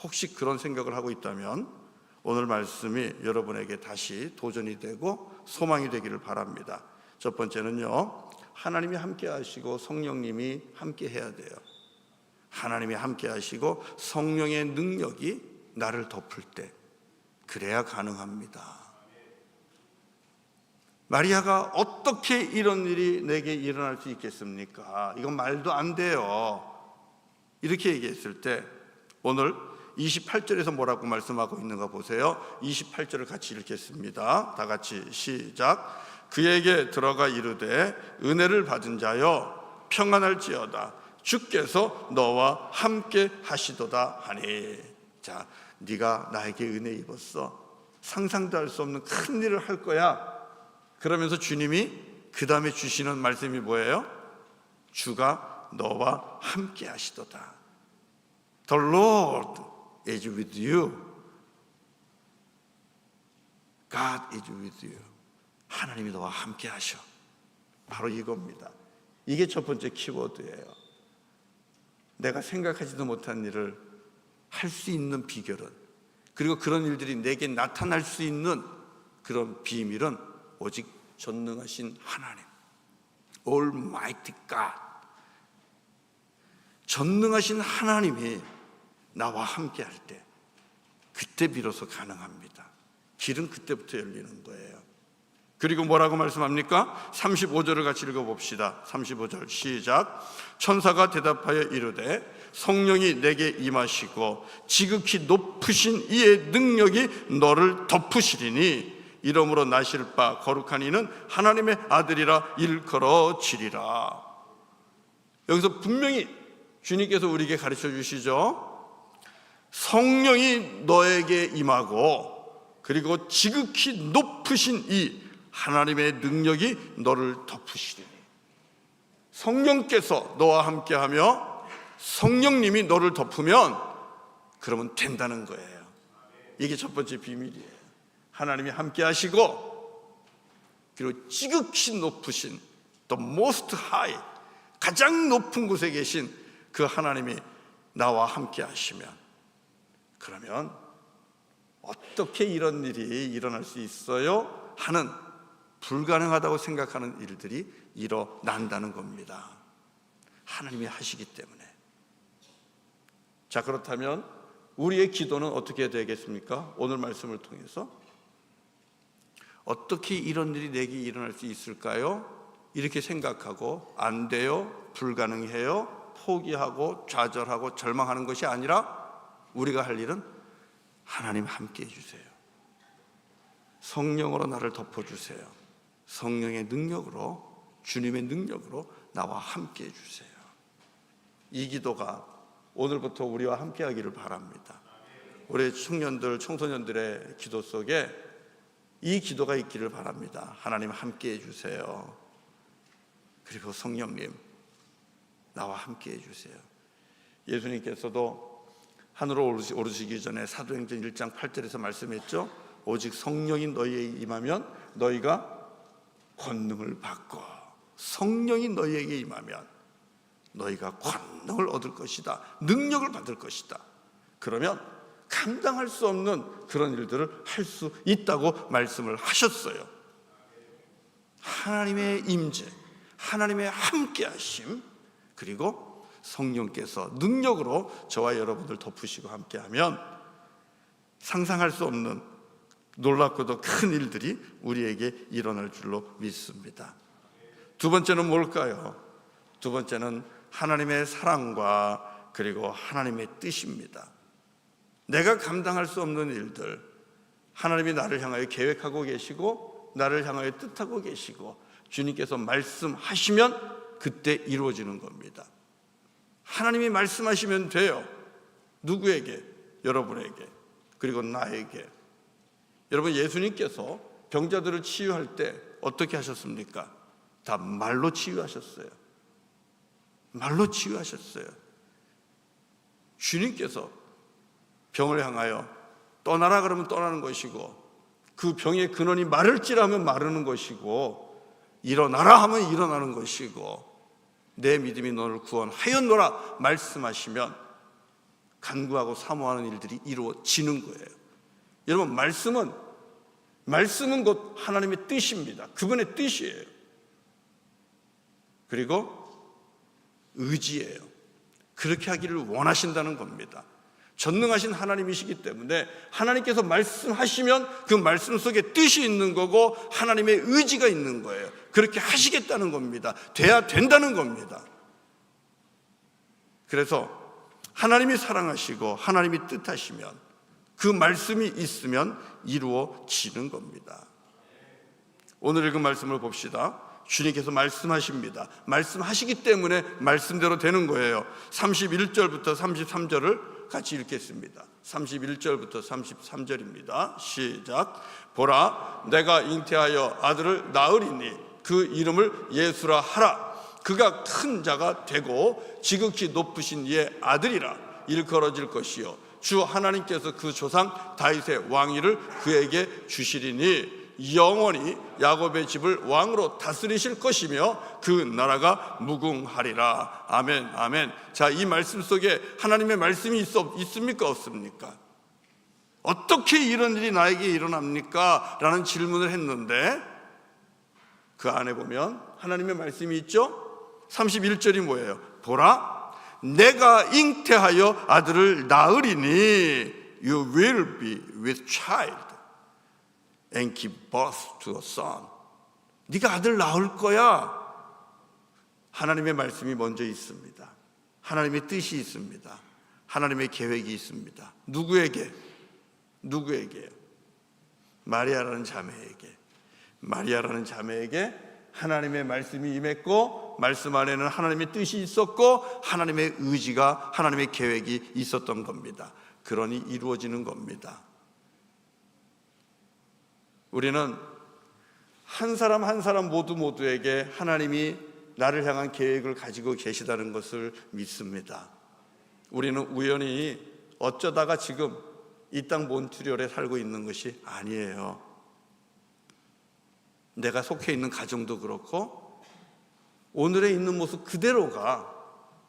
혹시 그런 생각을 하고 있다면 오늘 말씀이 여러분에게 다시 도전이 되고 소망이 되기를 바랍니다. 첫 번째는요, 하나님이 함께 하시고 성령님이 함께 해야 돼요. 하나님이 함께 하시고 성령의 능력이 나를 덮을 때, 그래야 가능합니다. 마리아가 어떻게 이런 일이 내게 일어날 수 있겠습니까? 이건 말도 안 돼요. 이렇게 얘기했을 때 오늘 28절에서 뭐라고 말씀하고 있는가 보세요. 28절을 같이 읽겠습니다. 다 같이 시작. 그에게 들어가 이르되 은혜를 받은 자여 평안할지어다, 주께서 너와 함께 하시도다 하니. 자, 네가 나에게 은혜 입었어. 상상도 할 수 없는 큰 일을 할 거야. 그러면서 주님이 그 다음에 주시는 말씀이 뭐예요? 주가 너와 함께 하시도다. The Lord is with you. God is with you. 하나님이 너와 함께 하셔. 바로 이겁니다. 이게 첫 번째 키워드예요. 내가 생각하지도 못한 일을 할 수 있는 비결은, 그리고 그런 일들이 내게 나타날 수 있는 그런 비밀은 오직 전능하신 하나님, Almighty God, 전능하신 하나님이 나와 함께 할 때, 그때 비로소 가능합니다. 길은 그때부터 열리는 거예요. 그리고 뭐라고 말씀합니까? 35절을 같이 읽어봅시다. 35절 시작. 천사가 대답하여 이르되 성령이 내게 임하시고 지극히 높으신 이의 능력이 너를 덮으시리니 이름으로 나실 바 거룩한 이는 하나님의 아들이라 일컬어지리라. 여기서 분명히 주님께서 우리에게 가르쳐 주시죠. 성령이 너에게 임하고 그리고 지극히 높으신 이 하나님의 능력이 너를 덮으시리니. 성령께서 너와 함께하며 성령님이 너를 덮으면 그러면 된다는 거예요. 이게 첫 번째 비밀이에요. 하나님이 함께하시고 그리고 지극히 높으신 The Most High, 가장 높은 곳에 계신 그 하나님이 나와 함께하시면, 그러면 어떻게 이런 일이 일어날 수 있어요? 하는 불가능하다고 생각하는 일들이 일어난다는 겁니다. 하나님이 하시기 때문에. 자, 그렇다면 우리의 기도는 어떻게 되겠습니까? 오늘 말씀을 통해서 어떻게 이런 일이 내게 일어날 수 있을까요? 이렇게 생각하고 안 돼요, 불가능해요, 포기하고 좌절하고 절망하는 것이 아니라 우리가 할 일은 하나님 함께 해주세요. 성령으로 나를 덮어주세요. 성령의 능력으로, 주님의 능력으로 나와 함께 해주세요. 이 기도가 오늘부터 우리와 함께 하기를 바랍니다. 우리 청년들, 청소년들의 기도 속에 이 기도가 있기를 바랍니다. 하나님 함께 해주세요. 그리고 성령님 나와 함께 해주세요. 예수님께서도 하늘로 오르시기 전에 사도행전 1장 8절에서 말씀했죠. 오직 성령이 너희에게 임하면 너희가 권능을 받고, 성령이 너희에게 임하면 너희가 권능을 얻을 것이다, 능력을 받을 것이다. 그러면 감당할 수 없는 그런 일들을 할 수 있다고 말씀을 하셨어요. 하나님의 임재, 하나님의 함께하심, 그리고 성령께서 능력으로 저와 여러분들 덮으시고 함께하면 상상할 수 없는 놀랍고도 큰 일들이 우리에게 일어날 줄로 믿습니다. 두 번째는 뭘까요? 두 번째는 하나님의 사랑과 그리고 하나님의 뜻입니다. 내가 감당할 수 없는 일들, 하나님이 나를 향하여 계획하고 계시고 나를 향하여 뜻하고 계시고 주님께서 말씀하시면 그때 이루어지는 겁니다. 하나님이 말씀하시면 돼요. 누구에게? 여러분에게, 그리고 나에게. 여러분, 예수님께서 병자들을 치유할 때 어떻게 하셨습니까? 다 말로 치유하셨어요. 말로 치유하셨어요. 주님께서 병을 향하여 떠나라 그러면 떠나는 것이고, 그 병의 근원이 마를지라면 마르는 것이고, 일어나라 하면 일어나는 것이고, 내 믿음이 너를 구원하였노라 말씀하시면 간구하고 사모하는 일들이 이루어지는 거예요. 여러분, 말씀은 곧 하나님의 뜻입니다. 그분의 뜻이에요. 그리고 의지예요. 그렇게 하기를 원하신다는 겁니다. 전능하신 하나님이시기 때문에 하나님께서 말씀하시면 그 말씀 속에 뜻이 있는 거고 하나님의 의지가 있는 거예요. 그렇게 하시겠다는 겁니다. 돼야 된다는 겁니다. 그래서 하나님이 사랑하시고 하나님이 뜻하시면 그 말씀이 있으면 이루어지는 겁니다. 오늘 읽은 말씀을 봅시다. 주님께서 말씀하십니다. 말씀하시기 때문에 말씀대로 되는 거예요. 31절부터 33절을 같이 읽겠습니다. 31절부터 33절입니다. 시작. 보라, 내가 잉태하여 아들을 낳으리니 그 이름을 예수라 하라. 그가 큰 자가 되고 지극히 높으신 이의 아들이라 일컬어질 것이요 주 하나님께서 그 조상 다윗의 왕위를 그에게 주시리니 영원히 야곱의 집을 왕으로 다스리실 것이며 그 나라가 무궁하리라. 아멘, 아멘. 자, 이 말씀 속에 하나님의 말씀이 있습니까, 없습니까? 어떻게 이런 일이 나에게 일어납니까? 라는 질문을 했는데 그 안에 보면 하나님의 말씀이 있죠. 31절이 뭐예요? 보라, 내가 잉태하여 아들을 낳으리니 You will be with child and give birth to a son. 네가 아들 낳을 거야. 하나님의 말씀이 먼저 있습니다. 하나님의 뜻이 있습니다. 하나님의 계획이 있습니다. 누구에게? 누구에게요? 마리아라는 자매에게 하나님의 말씀이 임했고, 말씀 안에는 하나님의 뜻이 있었고, 하나님의 의지가, 하나님의 계획이 있었던 겁니다. 그러니 이루어지는 겁니다. 우리는 한 사람 한 사람 모두에게 하나님이 나를 향한 계획을 가지고 계시다는 것을 믿습니다. 우리는 우연히 어쩌다가 지금 이 땅 몬트리올에 살고 있는 것이 아니에요. 내가 속해 있는 가정도 그렇고, 오늘에 있는 모습 그대로가,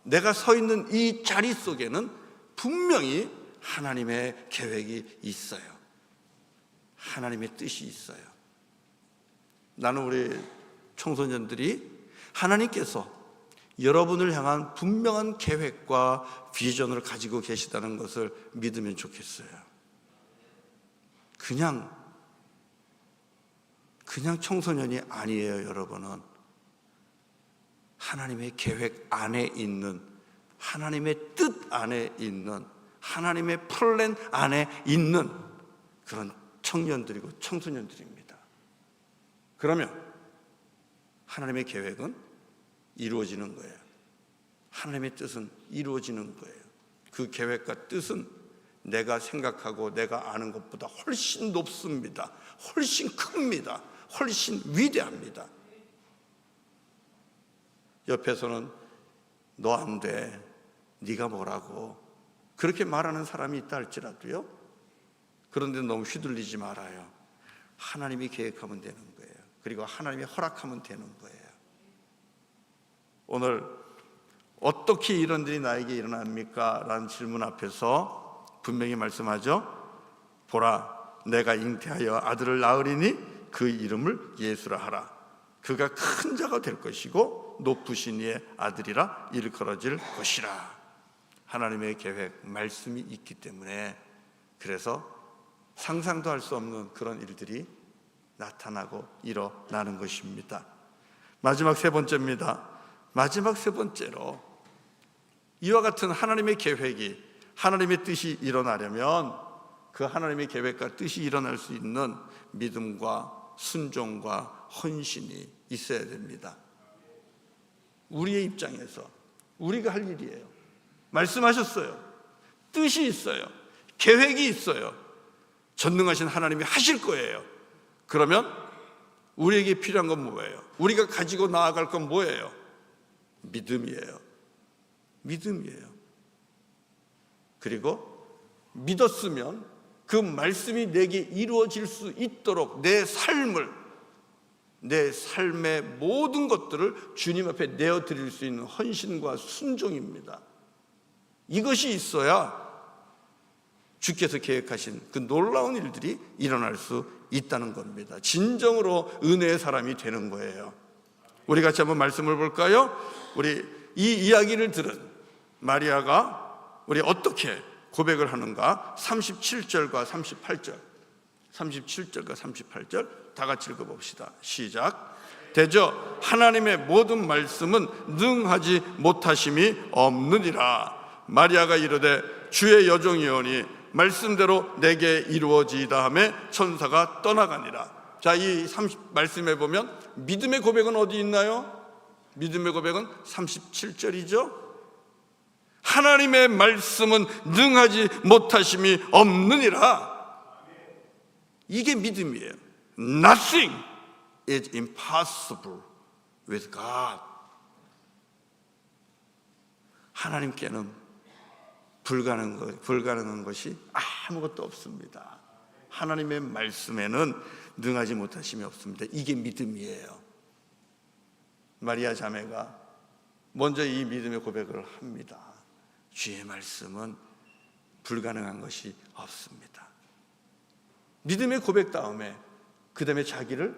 내가 서 있는 이 자리 속에는 분명히 하나님의 계획이 있어요. 하나님의 뜻이 있어요. 나는 우리 청소년들이 하나님께서 여러분을 향한 분명한 계획과 비전을 가지고 계시다는 것을 믿으면 좋겠어요. 그냥 청소년이 아니에요. 여러분은 하나님의 계획 안에 있는, 하나님의 뜻 안에 있는, 하나님의 플랜 안에 있는 그런 청년들이고 청소년들입니다. 그러면 하나님의 계획은 이루어지는 거예요. 하나님의 뜻은 이루어지는 거예요. 그 계획과 뜻은 내가 생각하고 내가 아는 것보다 훨씬 높습니다. 훨씬 큽니다. 훨씬 위대합니다. 옆에서는 너 안 돼, 네가 뭐라고 그렇게 말하는 사람이 있다 할지라도요, 그런데 너무 휘둘리지 말아요. 하나님이 계획하면 되는 거예요. 그리고 하나님이 허락하면 되는 거예요. 오늘 어떻게 이런 일이 나에게 일어납니까? 라는 질문 앞에서 분명히 말씀하죠. 보라, 내가 잉태하여 아들을 낳으리니 그 이름을 예수라 하라. 그가 큰 자가 될 것이고 높으신 이의 아들이라 일컬어질 것이라. 하나님의 계획, 말씀이 있기 때문에, 그래서 상상도 할 수 없는 그런 일들이 나타나고 일어나는 것입니다. 마지막 세 번째입니다. 마지막 세 번째로, 이와 같은 하나님의 계획이, 하나님의 뜻이 일어나려면 그 하나님의 계획과 뜻이 일어날 수 있는 믿음과 순종과 헌신이 있어야 됩니다. 우리의 입장에서 우리가 할 일이에요. 말씀하셨어요. 뜻이 있어요. 계획이 있어요. 전능하신 하나님이 하실 거예요. 그러면 우리에게 필요한 건 뭐예요? 우리가 가지고 나아갈 건 뭐예요? 믿음이에요. 믿음이에요. 그리고 믿었으면 그 말씀이 내게 이루어질 수 있도록 내 삶의 모든 것들을 주님 앞에 내어드릴 수 있는 헌신과 순종입니다. 이것이 있어야 주께서 계획하신 그 놀라운 일들이 일어날 수 있다는 겁니다. 진정으로 은혜의 사람이 되는 거예요. 우리 같이 한번 말씀을 볼까요? 우리 이 이야기를 들은 마리아가 우리 어떻게 고백을 하는가? 37절과 38절 다 같이 읽어봅시다. 시작. 대저 하나님의 모든 말씀은 능하지 못하심이 없느니라. 마리아가 이르되 주의 여종이오니 말씀대로 내게 이루어지이다 하매 천사가 떠나가니라. 자, 이 말씀에 보면 믿음의 고백은 어디 있나요? 믿음의 고백은 37절이죠. 하나님의 말씀은 능하지 못하심이 없느니라. 이게 믿음이에요. Nothing is impossible with God. 하나님께는 불가능한 것이 아무것도 없습니다. 하나님의 말씀에는 능하지 못하심이 없습니다. 이게 믿음이에요. 마리아 자매가 먼저 이 믿음의 고백을 합니다. 주의 말씀은 불가능한 것이 없습니다. 믿음의 고백 다음에 그 다음에 자기를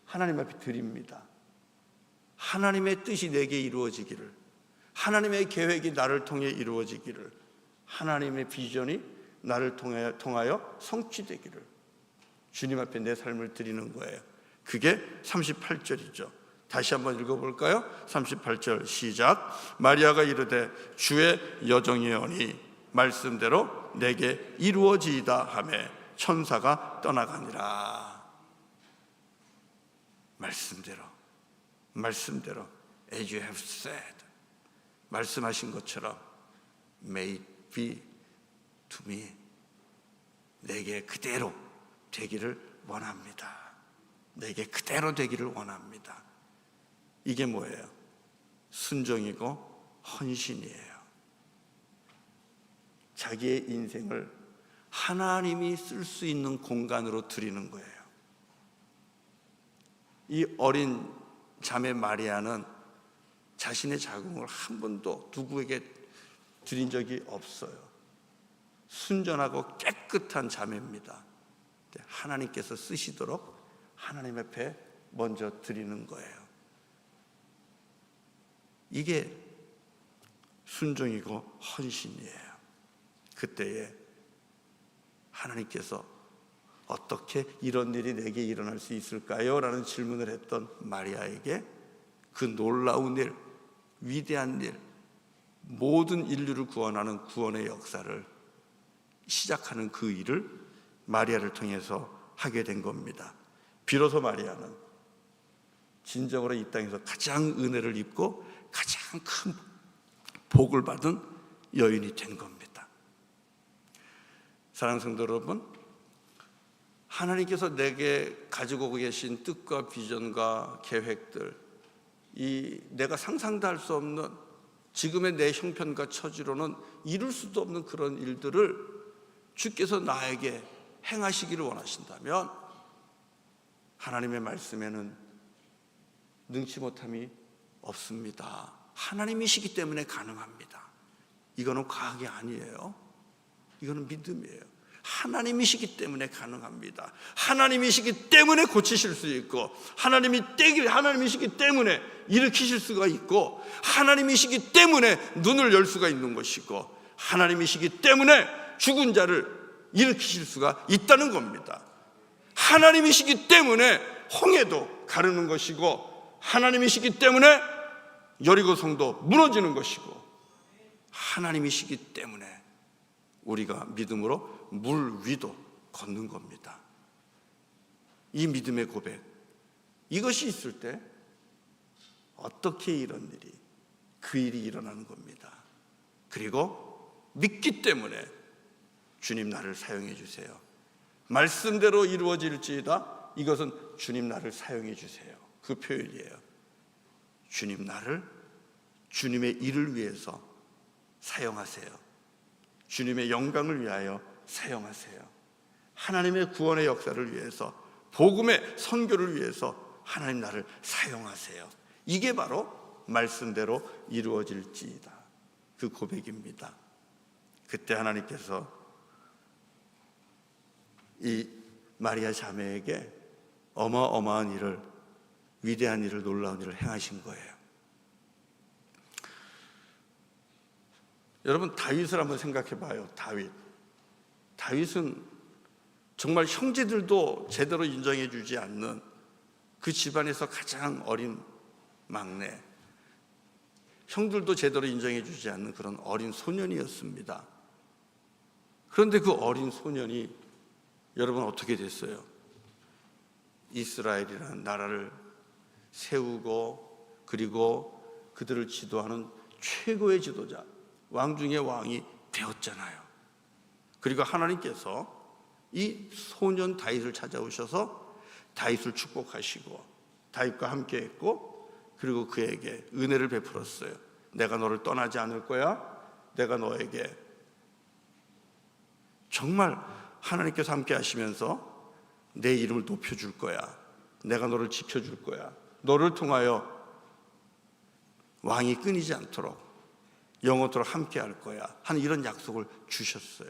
하나님 앞에 드립니다. 하나님의 뜻이 내게 이루어지기를, 하나님의 계획이 나를 통해 이루어지기를, 하나님의 비전이 나를 통하여 성취되기를 주님 앞에 내 삶을 드리는 거예요. 그게 38절이죠. 다시 한번 읽어볼까요? 38절 시작. 마리아가 이르되 주의 여종이오니 말씀대로 내게 이루어지이다 하매 천사가 떠나가니라. 말씀대로 as you have said, 말씀하신 것처럼 may it be to me, 내게 그대로 되기를 원합니다. 내게 그대로 되기를 원합니다. 이게 뭐예요? 순종이고 헌신이에요. 자기의 인생을 하나님이 쓸 수 있는 공간으로 드리는 거예요. 이 어린 자매 마리아는 자신의 자궁을 한 번도 누구에게 드린 적이 없어요. 순전하고 깨끗한 자매입니다. 하나님께서 쓰시도록 하나님 앞에 먼저 드리는 거예요. 이게 순종이고 헌신이에요. 그때에 하나님께서 어떻게 이런 일이 내게 일어날 수 있을까요? 라는 질문을 했던 마리아에게 그 놀라운 일, 위대한 일, 모든 인류를 구원하는 구원의 역사를 시작하는 그 일을 마리아를 통해서 하게 된 겁니다. 비로소 마리아는 진정으로 이 땅에서 가장 은혜를 입고 가장 큰 복을 받은 여인이 된 겁니다. 사랑하는 성도 여러분, 하나님께서 내게 가지고 계신 뜻과 비전과 계획들, 이 내가 상상도 할 수 없는 지금의 내 형편과 처지로는 이룰 수도 없는 그런 일들을 주께서 나에게 행하시기를 원하신다면 하나님의 말씀에는 능치 못함이 없습니다. 하나님이시기 때문에 가능합니다. 이거는 과학이 아니에요. 이거는 믿음이에요. 하나님이시기 때문에 가능합니다. 하나님이시기 때문에 고치실 수 있고, 하나님이시기 때문에 일으키실 수가 있고, 하나님이시기 때문에 눈을 열 수가 있는 것이고, 하나님이시기 때문에 죽은 자를 일으키실 수가 있다는 겁니다. 하나님이시기 때문에 홍해도 가르는 것이고, 하나님이시기 때문에 여리고성도 무너지는 것이고, 하나님이시기 때문에 우리가 믿음으로 물 위도 걷는 겁니다. 이 믿음의 고백, 이것이 있을 때 어떻게 이런 일이, 그 일이 일어나는 겁니다. 그리고 믿기 때문에 주님 나를 사용해 주세요. 말씀대로 이루어질지이다. 이것은 주님 나를 사용해 주세요. 그 표현이에요. 주님 나를 주님의 일을 위해서 사용하세요. 주님의 영광을 위하여 사용하세요. 하나님의 구원의 역사를 위해서, 복음의 선교를 위해서 하나님 나를 사용하세요. 이게 바로 말씀대로 이루어질지이다. 그 고백입니다. 그때 하나님께서 이 마리아 자매에게 어마어마한 일을, 위대한 일을, 놀라운 일을 행하신 거예요. 여러분, 다윗을 한번 생각해 봐요. 다윗은 정말 형제들도 제대로 인정해 주지 않는 그 집안에서 가장 어린 막내, 형들도 제대로 인정해 주지 않는 그런 어린 소년이었습니다. 그런데 그 어린 소년이 여러분 어떻게 됐어요? 이스라엘이라는 나라를 세우고, 그리고 그들을 지도하는 최고의 지도자, 왕 중의 왕이 되었잖아요. 그리고 하나님께서 이 소년 다윗을 찾아오셔서 다윗을 축복하시고 다윗과 함께 했고, 그리고 그에게 은혜를 베풀었어요. 내가 너를 떠나지 않을 거야. 내가 너에게 정말 하나님께서 함께 하시면서 내 이름을 높여줄 거야. 내가 너를 지켜줄 거야. 너를 통하여 왕이 끊이지 않도록 영원토록 함께 할 거야 하는 이런 약속을 주셨어요.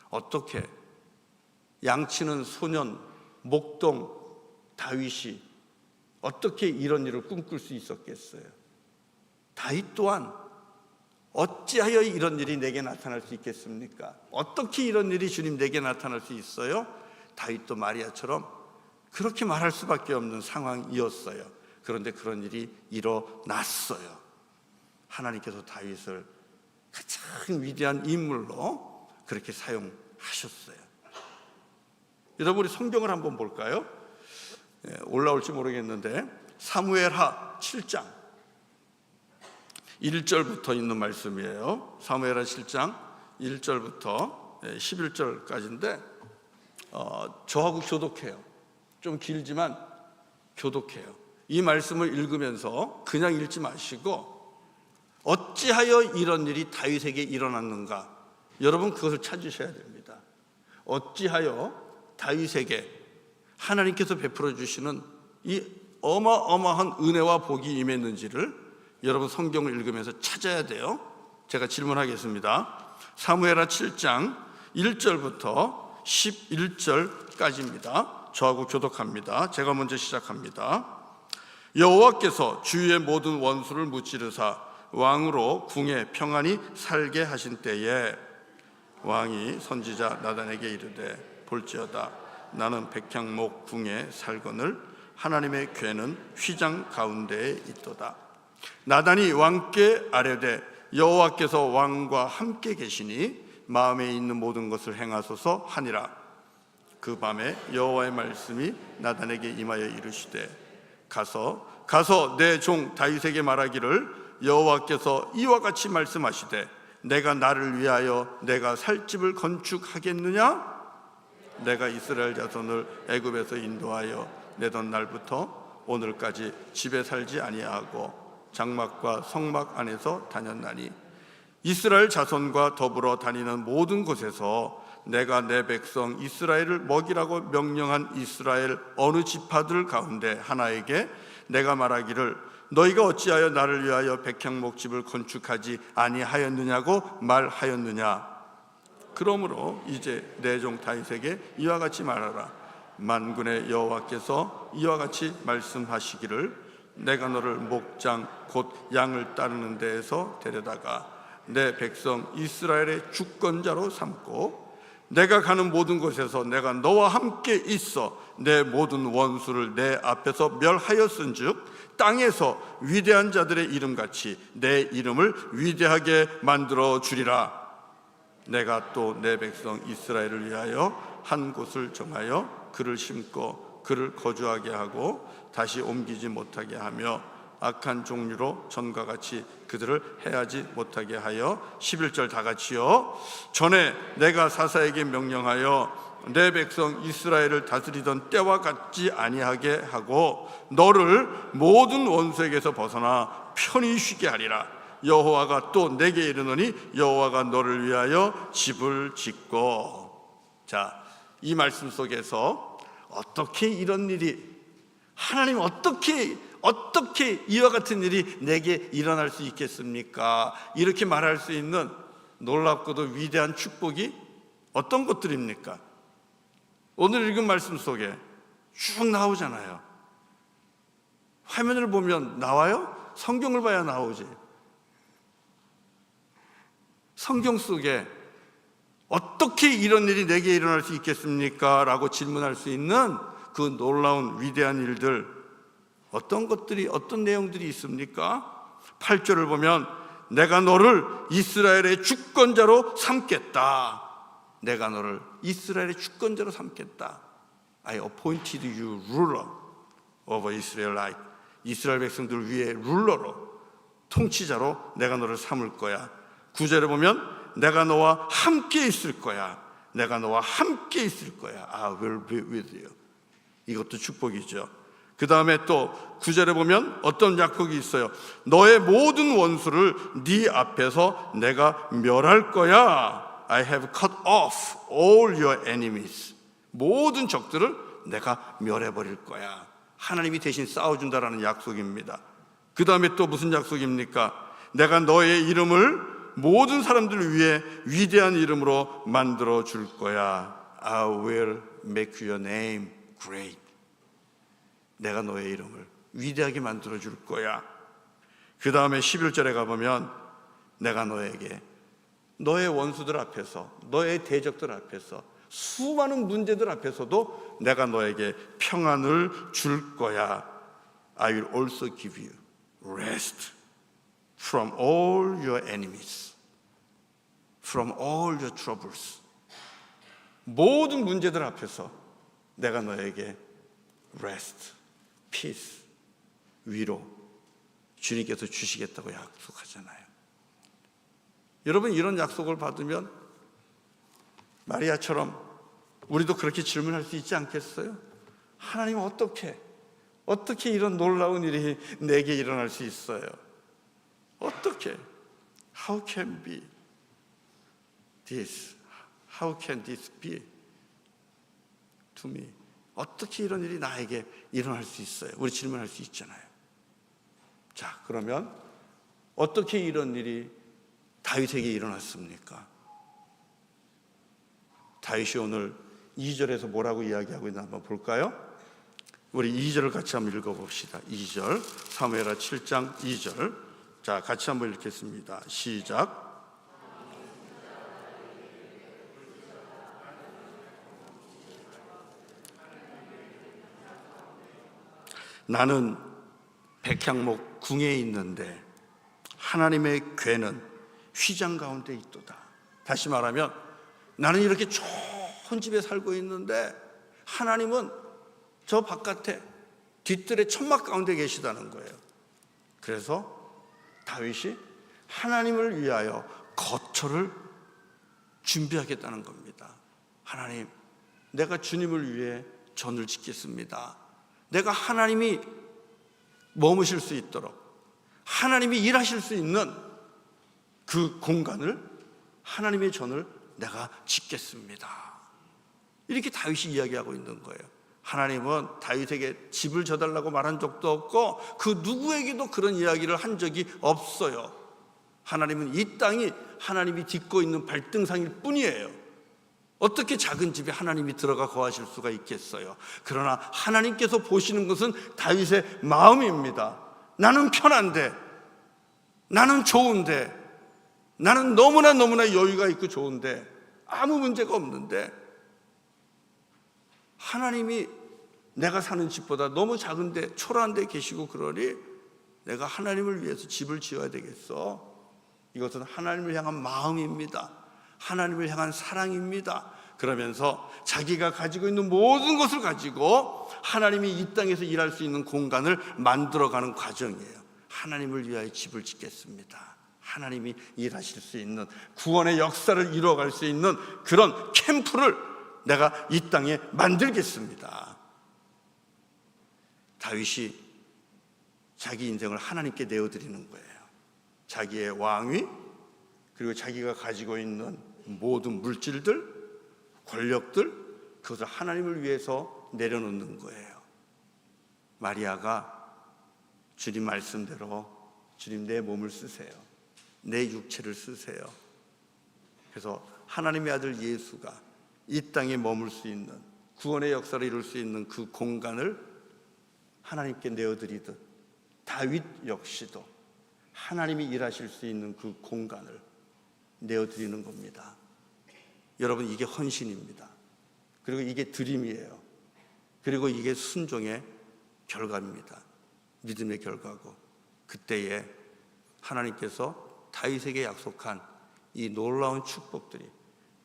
어떻게 양치는 소년 목동 다윗이 어떻게 이런 일을 꿈꿀 수 있었겠어요? 다윗 또한 어찌하여 이런 일이 내게 나타날 수 있겠습니까? 어떻게 이런 일이 주님 내게 나타날 수 있어요? 다윗도 마리아처럼 그렇게 말할 수밖에 없는 상황이었어요. 그런데 그런 일이 일어났어요. 하나님께서 다윗을 가장 위대한 인물로 그렇게 사용하셨어요. 여러분 우리 성경을 한번 볼까요? 올라올지 모르겠는데 사무엘하 7장 1절부터 있는 말씀이에요. 사무엘하 7장 1절부터 11절까지인데 저하고 교독해요. 좀 길지만 교독해요. 이 말씀을 읽으면서 그냥 읽지 마시고 어찌하여 이런 일이 다윗에게 일어났는가, 여러분 그것을 찾으셔야 됩니다. 어찌하여 다윗에게 하나님께서 베풀어 주시는 이 어마어마한 은혜와 복이 임했는지를 여러분 성경을 읽으면서 찾아야 돼요. 제가 질문하겠습니다. 사무엘하 7장 1절부터 11절까지입니다. 저하고 교독합니다. 제가 먼저 시작합니다. 여호와께서 주의 모든 원수를 무찌르사 왕으로 궁에 평안히 살게 하신 때에 왕이 선지자 나단에게 이르되 볼지어다 나는 백향목 궁에 살거늘 하나님의 궤는 휘장 가운데에 있도다. 나단이 왕께 아뢰되 여호와께서 왕과 함께 계시니 마음에 있는 모든 것을 행하소서 하니라. 그 밤에 여호와의 말씀이 나단에게 임하여 이르시되 가서 내 종 다윗에게 말하기를 여호와께서 이와 같이 말씀하시되 내가 나를 위하여 내가 살 집을 건축하겠느냐? 내가 이스라엘 자손을 애굽에서 인도하여 내던 날부터 오늘까지 집에 살지 아니하고 장막과 성막 안에서 다녔나니 이스라엘 자손과 더불어 다니는 모든 곳에서 내가 내 백성 이스라엘을 먹이라고 명령한 이스라엘 어느 지파들 가운데 하나에게 내가 말하기를 너희가 어찌하여 나를 위하여 백향목 집을 건축하지 아니하였느냐고 말하였느냐. 그러므로 이제 내 종 다윗에게 이와 같이 말하라. 만군의 여호와께서 이와 같이 말씀하시기를 내가 너를 목장 곧 양을 따르는 데에서 데려다가 내 백성 이스라엘의 주권자로 삼고 내가 가는 모든 곳에서 내가 너와 함께 있어 내 모든 원수를 내 앞에서 멸하였은즉 땅에서 위대한 자들의 이름같이 내 이름을 위대하게 만들어 주리라. 내가 또 내 백성 이스라엘을 위하여 한 곳을 정하여 그를 심고 그를 거주하게 하고 다시 옮기지 못하게 하며 악한 종류로 전과 같이 그들을 해하지 못하게 하여 11절 다 같이요. 전에 내가 사사에게 명령하여 내 백성 이스라엘을 다스리던 때와 같지 아니하게 하고 너를 모든 원수에게서 벗어나 편히 쉬게 하리라. 여호와가 또 내게 이르노니 여호와가 너를 위하여 집을 짓고. 자, 이 말씀 속에서 어떻게 이런 일이 하나님 어떻게 이와 같은 일이 내게 일어날 수 있겠습니까? 이렇게 말할 수 있는 놀랍고도 위대한 축복이 어떤 것들입니까? 오늘 읽은 말씀 속에 쭉 나오잖아요. 화면을 보면 나와요? 성경을 봐야 나오지. 성경 속에 어떻게 이런 일이 내게 일어날 수 있겠습니까? 라고 질문할 수 있는 그 놀라운 위대한 일들, 어떤 것들이, 어떤 내용들이 있습니까? 8절을 보면 내가 너를 이스라엘의 주권자로 삼겠다. 내가 너를 이스라엘의 주권자로 삼겠다. I appointed you ruler over Israelite. 이스라엘 백성들 위에 룰러로, 통치자로 내가 너를 삼을 거야. 9절에 보면 내가 너와 함께 있을 거야. 내가 너와 함께 있을 거야. I will be with you. 이것도 축복이죠. 그 다음에 또 9절에 보면 어떤 약속이 있어요. 너의 모든 원수를 네 앞에서 내가 멸할 거야. I have cut off all your enemies. 모든 적들을 내가 멸해버릴 거야. 하나님이 대신 싸워준다라는 약속입니다. 그 다음에 또 무슨 약속입니까? 내가 너의 이름을 모든 사람들 위해 위대한 이름으로 만들어 줄 거야. I will make your name great. 내가 너의 이름을 위대하게 만들어 줄 거야. 그 다음에 11절에 가보면 내가 너에게 너의 원수들 앞에서, 너의 대적들 앞에서, 수많은 문제들 앞에서도 내가 너에게 평안을 줄 거야. I will also give you rest from all your enemies, from all your troubles. 모든 문제들 앞에서 내가 너에게 rest, peace, 위로 주님께서 주시겠다고 약속하잖아요. 여러분, 이런 약속을 받으면 마리아처럼 우리도 그렇게 질문할 수 있지 않겠어요? 하나님, 어떻게 이런 놀라운 일이 내게 일어날 수 있어요? 어떻게? How can be this? How can this be to me? 어떻게 이런 일이 나에게 일어날 수 있어요? 우리 질문할 수 있잖아요. 자, 그러면 어떻게 이런 일이 다윗에게 일어났습니까? 다윗이 오늘 2절에서 뭐라고 이야기하고 있나 한번 볼까요? 우리 2절을 같이 한번 읽어봅시다. 2절, 사무엘하 7장 2절. 자, 같이 한번 읽겠습니다. 시작. 나는 백향목 궁에 있는데 하나님의 궤는 휘장 가운데 있도다. 다시 말하면 나는 이렇게 좋은 집에 살고 있는데 하나님은 저 바깥에 뒤뜰의 천막 가운데 계시다는 거예요. 그래서 다윗이 하나님을 위하여 거처를 준비하겠다는 겁니다. 하나님, 내가 주님을 위해 전을 짓겠습니다. 내가 하나님이 머무실 수 있도록, 하나님이 일하실 수 있는 그 공간을, 하나님의 전을 내가 짓겠습니다. 이렇게 다윗이 이야기하고 있는 거예요. 하나님은 다윗에게 집을 져달라고 말한 적도 없고 그 누구에게도 그런 이야기를 한 적이 없어요. 하나님은 이 땅이 하나님이 딛고 있는 발등상일 뿐이에요. 어떻게 작은 집에 하나님이 들어가 거하실 수가 있겠어요? 그러나 하나님께서 보시는 것은 다윗의 마음입니다. 나는 편한데, 나는 좋은데, 나는 너무나 여유가 있고 좋은데, 아무 문제가 없는데 하나님이 내가 사는 집보다 너무 작은데 초라한 데 계시고 그러니 내가 하나님을 위해서 집을 지어야 되겠어. 이것은 하나님을 향한 마음입니다. 하나님을 향한 사랑입니다. 그러면서 자기가 가지고 있는 모든 것을 가지고 하나님이 이 땅에서 일할 수 있는 공간을 만들어가는 과정이에요. 하나님을 위하여 집을 짓겠습니다. 하나님이 일하실 수 있는, 구원의 역사를 이루어갈 수 있는 그런 캠프를 내가 이 땅에 만들겠습니다. 다윗이 자기 인생을 하나님께 내어드리는 거예요. 자기의 왕위, 그리고 자기가 가지고 있는 모든 물질들, 권력들, 그것을 하나님을 위해서 내려놓는 거예요. 마리아가 주님 말씀대로 주님 내 몸을 쓰세요. 내 육체를 쓰세요. 그래서 하나님의 아들 예수가 이 땅에 머물 수 있는, 구원의 역사를 이룰 수 있는 그 공간을 하나님께 내어드리듯 다윗 역시도 하나님이 일하실 수 있는 그 공간을 내어드리는 겁니다. 여러분, 이게 헌신입니다. 그리고 이게 드림이에요. 그리고 이게 순종의 결과입니다. 믿음의 결과고, 그때에 하나님께서 다윗에게 약속한 이 놀라운 축복들이,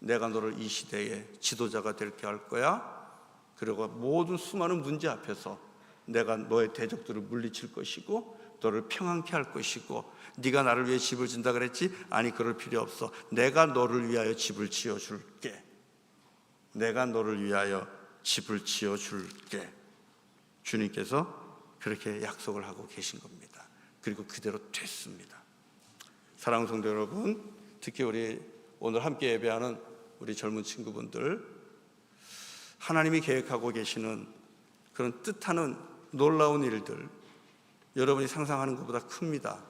내가 너를 이 시대의 지도자가 되게 할 거야. 그리고 모든 수많은 문제 앞에서 내가 너의 대적들을 물리칠 것이고 너를 평안케 할 것이고, 네가 나를 위해 집을 짓는다 그랬지? 아니, 그럴 필요 없어. 내가 너를 위하여 집을 지어줄게. 내가 너를 위하여 집을 지어줄게. 주님께서 그렇게 약속을 하고 계신 겁니다. 그리고 그대로 됐습니다. 사랑하는 성도 여러분, 특히 우리 오늘 함께 예배하는 우리 젊은 친구분들, 하나님이 계획하고 계시는 그런 뜻하는 놀라운 일들, 여러분이 상상하는 것보다 큽니다.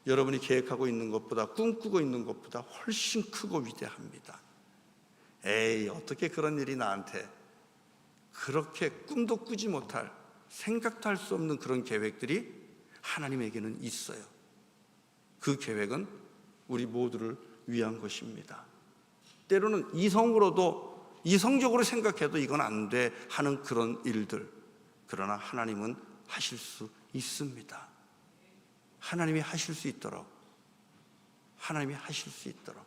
여러분이 계획하고 있는 것보다, 꿈꾸고 있는 것보다 훨씬 크고 위대합니다. 에이, 어떻게 그런 일이 나한테, 그렇게 꿈도 꾸지 못할, 생각도 할 수 없는 그런 계획들이 하나님에게는 있어요. 그 계획은 우리 모두를 위한 것입니다. 때로는 이성적으로 생각해도 이건 안 돼 하는 그런 일들, 그러나 하나님은 하실 수 있습니다. 하나님이 하실 수 있도록, 하나님이 하실 수 있도록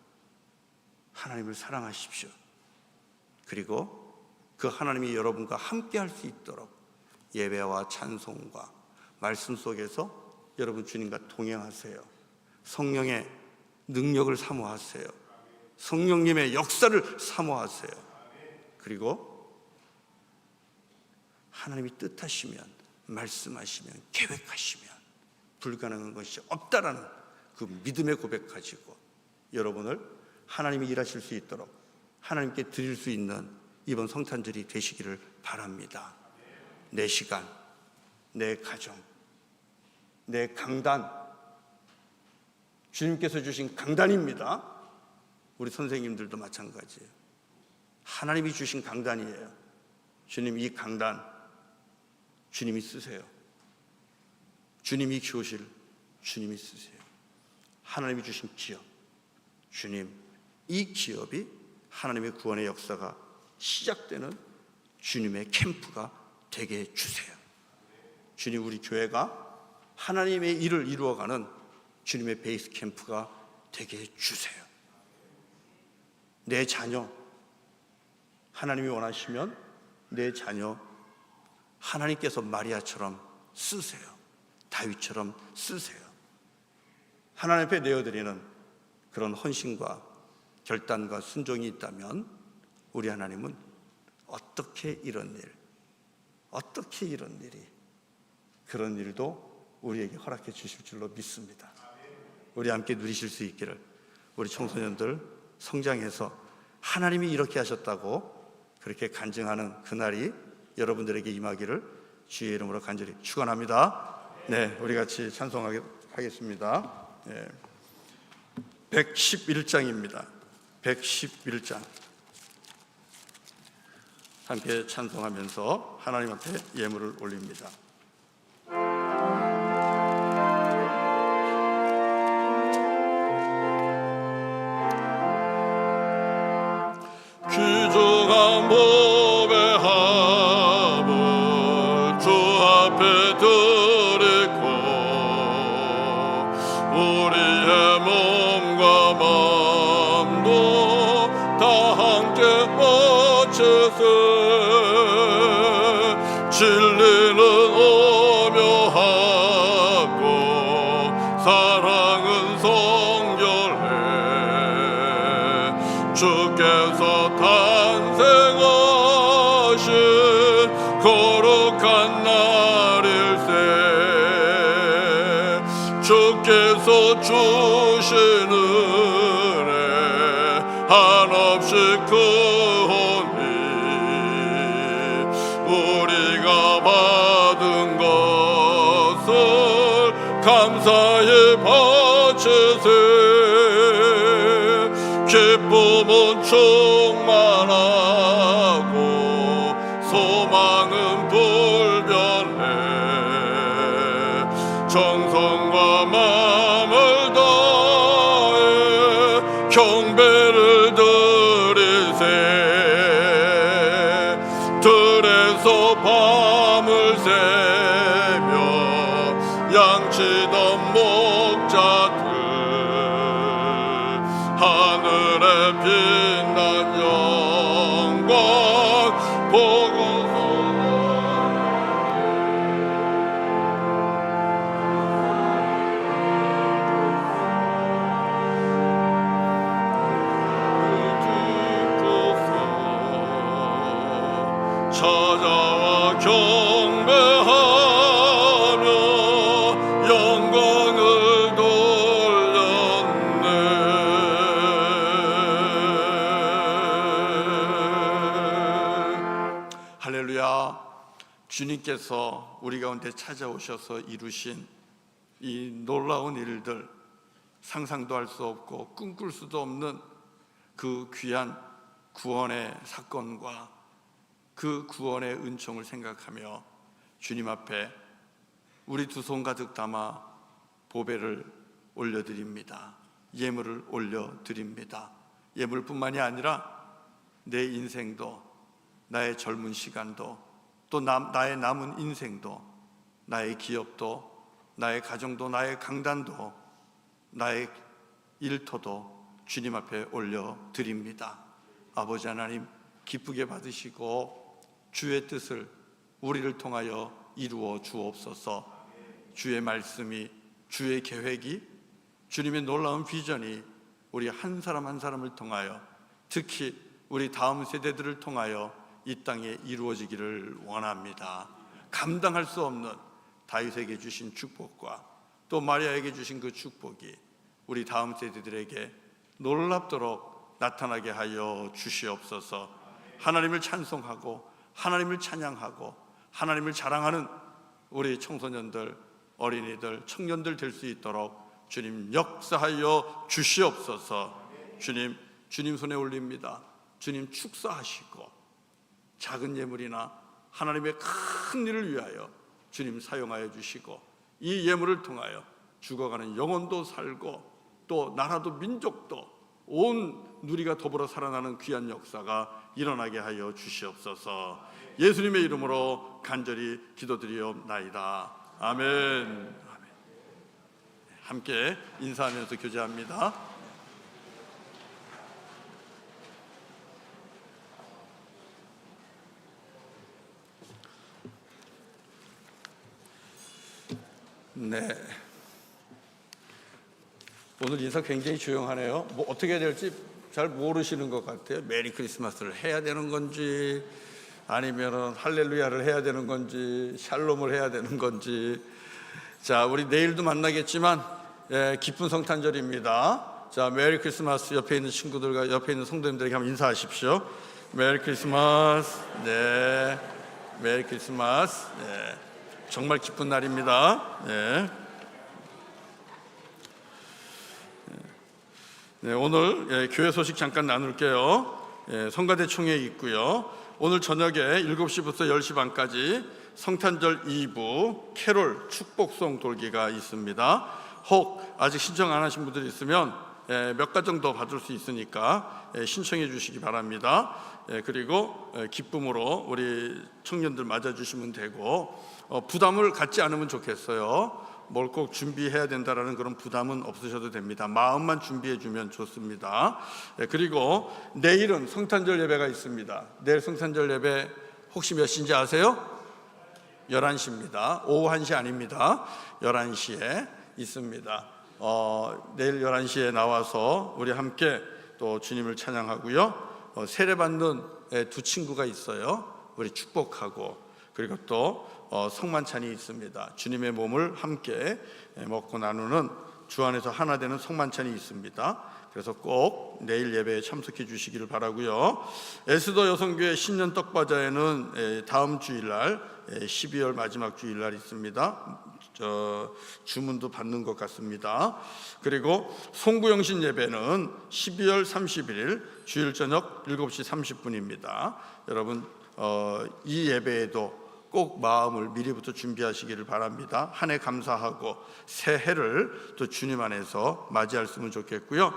하나님을 사랑하십시오. 그리고 그 하나님이 여러분과 함께 할 수 있도록 예배와 찬송과 말씀 속에서 여러분 주님과 동행하세요. 성령의 능력을 사모하세요. 성령님의 역사를 사모하세요. 그리고 하나님이 뜻하시면, 말씀하시면, 계획하시면 불가능한 것이 없다라는 그 믿음의 고백 가지고 여러분을 하나님이 일하실 수 있도록 하나님께 드릴 수 있는 이번 성탄절이 되시기를 바랍니다. 내 시간, 내 가정, 내 강단, 주님께서 주신 강단입니다. 우리 선생님들도 마찬가지예요. 하나님이 주신 강단이에요. 주님, 이 강단 주님이 쓰세요. 주님이 교실 주님이 쓰세요. 하나님이 주신 기업, 주님, 이 기업이 하나님의 구원의 역사가 시작되는 주님의 캠프가 되게 해주세요. 주님, 우리 교회가 하나님의 일을 이루어가는 주님의 베이스 캠프가 되게 해주세요. 내 자녀, 하나님이 원하시면 내 자녀 하나님께서 마리아처럼 쓰세요. 다윗처럼 쓰세요. 하나님 앞에 내어드리는 그런 헌신과 결단과 순종이 있다면 우리 하나님은 어떻게 이런 일이, 그런 일도 우리에게 허락해 주실 줄로 믿습니다. 우리 함께 누리실 수 있기를, 우리 청소년들 성장해서 하나님이 이렇게 하셨다고 그렇게 간증하는 그날이 여러분들에게 임하기를 주의 이름으로 간절히 축원합니다. 네, 우리 같이 찬송하겠습니다. 네. 111장입니다. 111장 함께 찬송하면서 하나님 앞에 예물을 올립니다. 귀중한 몸의 합을 주 앞에 드리고 우리의 몸과 마음도 다 함께 바치세. 진리는 오묘하고 사랑은 성결해. 주께서 탄생하신 거룩한 날일세. 주께서 주신 은혜 한없이 크오니 우리가 받은 것을 감사히 바치세. 기쁨은 충만하고 소망은 불변해. 정성과 마음을 다해 경배를 드리세. 들에서 밤을 새며 양치던 목자들 하늘에 빛난 영광 보고서 찾아와 경배하며 영광을 돌렸네. 할렐루야. 주님께서 우리 가운데 찾아오셔서 이루신 이 놀라운 일들, 상상도 할 수 없고 꿈꿀 수도 없는 그 귀한 구원의 사건과 그 구원의 은총을 생각하며 주님 앞에 우리 두 손 가득 담아 보배를 올려드립니다. 예물을 올려드립니다. 예물뿐만이 아니라 내 인생도, 나의 젊은 시간도, 또 나의 남은 인생도, 나의 기업도, 나의 가정도, 나의 강단도, 나의 일터도 주님 앞에 올려드립니다. 아버지 하나님, 기쁘게 받으시고 주의 뜻을 우리를 통하여 이루어 주옵소서. 주의 말씀이, 주의 계획이, 주님의 놀라운 비전이 우리 한 사람 한 사람을 통하여, 특히 우리 다음 세대들을 통하여 이 땅에 이루어지기를 원합니다. 감당할 수 없는 다윗에게 주신 축복과 또 마리아에게 주신 그 축복이 우리 다음 세대들에게 놀랍도록 나타나게 하여 주시옵소서. 하나님을 찬송하고 하나님을 찬양하고 하나님을 자랑하는 우리 청소년들, 어린이들, 청년들 될 수 있도록 주님 역사하여 주시옵소서. 주님 손에 올립니다. 주님 축사하시고 작은 예물이나 하나님의 큰 일을 위하여 주님 사용하여 주시고, 이 예물을 통하여 죽어가는 영혼도 살고 또 나라도 민족도 온 누리가 더불어 살아나는 귀한 역사가 일어나게 하여 주시옵소서. 예수님의 이름으로 간절히 기도드리옵나이다. 아멘. 함께 인사하면서 교제합니다. 네. 오늘 인사 굉장히 조용하네요. 뭐 어떻게 해야 될지 잘 모르시는 것 같아요. 메리 크리스마스를 해야 되는 건지, 아니면은 할렐루야를 해야 되는 건지, 샬롬을 해야 되는 건지. 자, 우리 내일도 만나겠지만 기쁜 성탄절입니다. 자, 메리 크리스마스. 옆에 있는 친구들과 옆에 있는 성도님들에게 한번 인사하십시오. 메리 크리스마스. 네, 메리 크리스마스. 네, 정말 기쁜 날입니다. 네. 네, 오늘 교회 소식 잠깐 나눌게요. 성가대 총회 있고요. 오늘 저녁에 7시부터 10시 반까지 성탄절 2부 캐롤 축복송 돌기가 있습니다. 혹 아직 신청 안 하신 분들이 있으면 몇 가지 정도 받을 수 있으니까 신청해 주시기 바랍니다. 그리고 기쁨으로 우리 청년들 맞아주시면 되고, 부담을 갖지 않으면 좋겠어요. 뭘 꼭 준비해야 된다라는 그런 부담은 없으셔도 됩니다. 마음만 준비해 주면 좋습니다. 그리고 내일은 성탄절 예배가 있습니다. 내일 성탄절 예배 혹시 몇 시인지 아세요? 11시입니다. 오후 1시 아닙니다. 11시에 있습니다. 내일 11시에 나와서 우리 함께 또 주님을 찬양하고요. 세례받는 두 친구가 있어요. 우리 축복하고, 그리고 또 성만찬이 있습니다. 주님의 몸을 함께 먹고 나누는 주 안에서 하나 되는 성만찬이 있습니다. 그래서 꼭 내일 예배에 참석해 주시기를 바라고요. 에스더 여성교회 신년 떡바자회는 다음 주일날 12월 마지막 주일날 있습니다. 주문도 받는 것 같습니다. 그리고 송구영신 예배는 12월 31일 주일 저녁 7시 30분입니다. 여러분 이 예배에도 꼭 마음을 미리부터 준비하시기를 바랍니다. 한 해 감사하고 새해를 또 주님 안에서 맞이했으면 좋겠고요.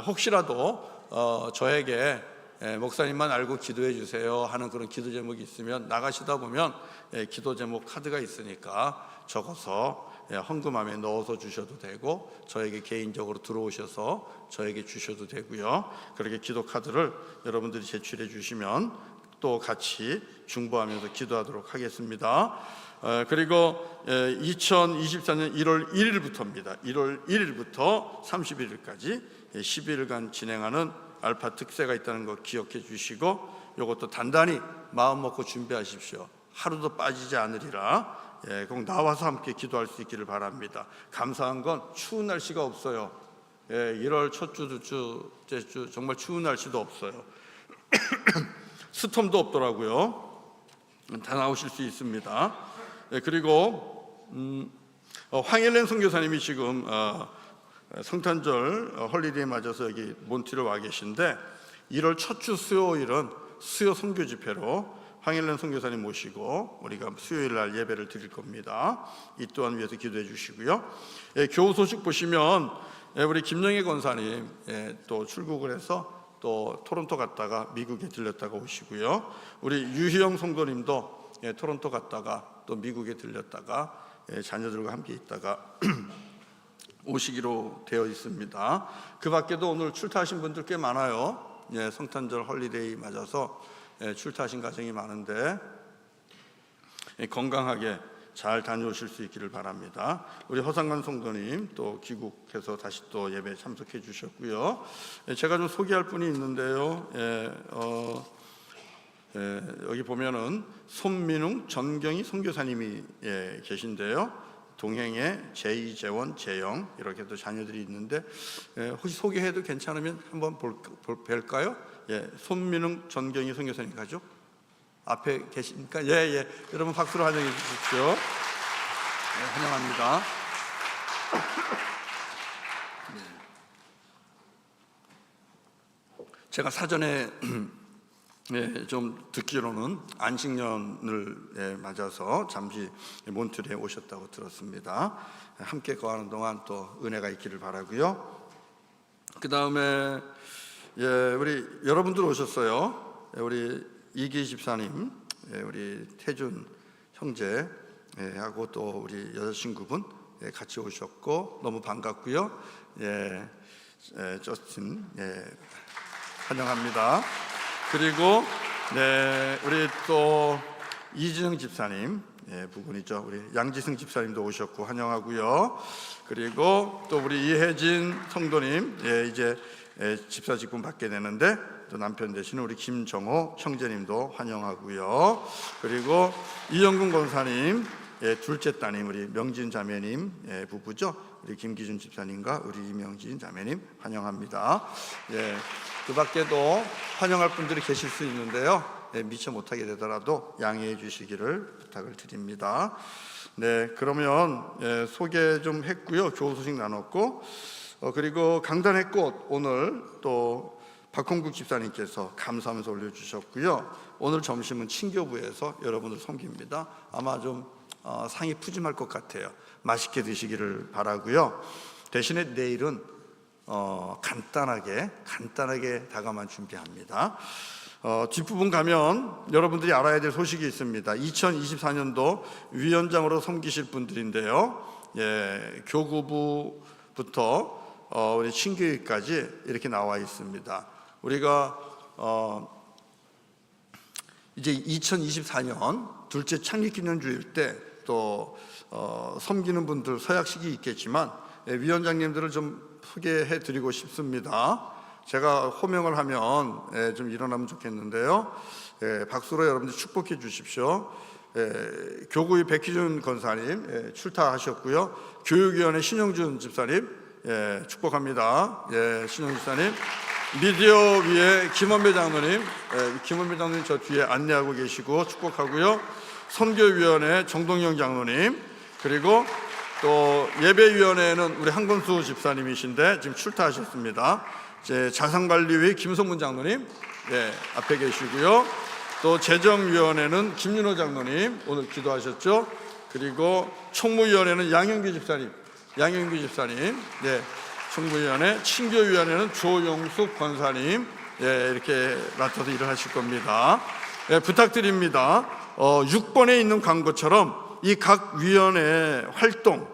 혹시라도 저에게 목사님만 알고 기도해 주세요 하는 그런 기도 제목이 있으면 나가시다 보면 기도 제목 카드가 있으니까 적어서 헌금함에 넣어서 주셔도 되고, 저에게 개인적으로 들어오셔서 저에게 주셔도 되고요. 그렇게 기도 카드를 여러분들이 제출해 주시면 또 같이 중보하면서 기도하도록 하겠습니다. 그리고 2024년 1월 1일부터입니다. 1월 1일부터 31일까지 11일간 진행하는 알파 특세가 있다는 거 기억해 주시고, 이것도 단단히 마음 먹고 준비하십시오. 하루도 빠지지 않으리라. 꼭 나와서 함께 기도할 수 있기를 바랍니다. 감사한 건 추운 날씨가 없어요. 1월 첫 주, 둘째 주 정말 추운 날씨도 없어요. 스톰도 없더라고요. 다 나오실 수 있습니다. 그리고 황일렌 선교사님이 지금 성탄절 헐리데이 맞아서 여기 몬트리올 와 계신데, 1월 첫 주 수요일은 수요 선교 집회로 황일렌 선교사님 모시고 우리가 수요일 날 예배를 드릴 겁니다. 이 또한 위해서 기도해 주시고요. 교우 소식 보시면 우리 김영애 권사님 또 출국을 해서 또 토론토 갔다가 미국에 들렸다가 오시고요. 우리 유희영 성도님도 토론토 갔다가 또 미국에 들렸다가 자녀들과 함께 있다가 오시기로 되어 있습니다. 그 밖에도 오늘 출타하신 분들 꽤 많아요. 성탄절 헐리데이 맞아서 출타하신 가정이 많은데 건강하게 잘 다녀오실 수 있기를 바랍니다. 우리 허상관 성도님 또 귀국해서 다시 또 예배에 참석해 주셨고요. 제가 좀 소개할 분이 있는데요. 여기 보면은 손민웅 전경희 선교사님이 계신데요. 동행에 제이재원, 재영 이렇게 또 자녀들이 있는데 혹시 소개해도 괜찮으면 한번 뵐까요? 손민웅 전경희 선교사님 가죠? 앞에 계시니까 여러분 박수로 환영해 주십시오. 환영합니다. 제가 사전에 좀 듣기로는 안식년을 맞아서 잠시 몬트리에 오셨다고 들었습니다. 함께 거하는 동안 또 은혜가 있기를 바라고요. 그 다음에 우리 여러분들 오셨어요. 우리 이기 집사님, 우리 태준 형제 하고 또 우리 여자친구분 같이 오셨고 너무 반갑고요. 저스틴 환영합니다. 그리고 우리 또 이진영 집사님 부군이죠. 우리 양지승 집사님도 오셨고 환영하고요. 그리고 또 우리 이혜진 성도님 이제 집사 직분 받게 되는데 또 남편 되시는 우리 김정호 형제님도 환영하고요. 그리고 이영근 권사님 둘째 따님 우리 명진 자매님 부부죠. 우리 김기준 집사님과 우리 이명진 자매님 환영합니다. 그 밖에도 환영할 분들이 계실 수 있는데요. 미처 못하게 되더라도 양해해 주시기를 부탁을 드립니다. 그러면 소개 좀 했고요. 교우 소식 나눴고 그리고 강단의 꽃 오늘 또 박홍국 집사님께서 감사하면서 올려주셨고요. 오늘 점심은 친교부에서 여러분을 섬깁니다. 아마 좀 상이 푸짐할 것 같아요. 맛있게 드시기를 바라고요. 대신에 내일은 간단하게 다가만 준비합니다. 뒷부분 가면 여러분들이 알아야 될 소식이 있습니다. 2024년도 위원장으로 섬기실 분들인데요. 교구부부터 우리 친교회까지 이렇게 나와 있습니다. 우리가 이제 2024년 둘째 창립기념주일 때 또 섬기는 분들 서약식이 있겠지만 위원장님들을 좀 소개해 드리고 싶습니다. 제가 호명을 하면 좀 일어나면 좋겠는데요. 박수로 여러분들 축복해 주십시오. 교구의 백희준 권사님 출타하셨고요. 교육위원회 신영준 집사님 축복합니다. 신영준 집사님. 미디어위의 김원배 장로님, 김원배 장로님 저 뒤에 안내하고 계시고 축복하고요. 선교위원회 정동영 장로님, 그리고 또 예배위원회는 우리 한건수 집사님이신데 지금 출타하셨습니다. 자산관리위 김성문 장로님 앞에 계시고요. 또 재정위원회는 김윤호 장로님 오늘 기도하셨죠. 그리고 총무위원회는 양영규 집사님, 총무위원회, 친교위원회는 조용숙 권사님 이렇게 맡아서 일을 하실 겁니다. 부탁드립니다. 6번에 있는 광고처럼 이 각 위원회 활동,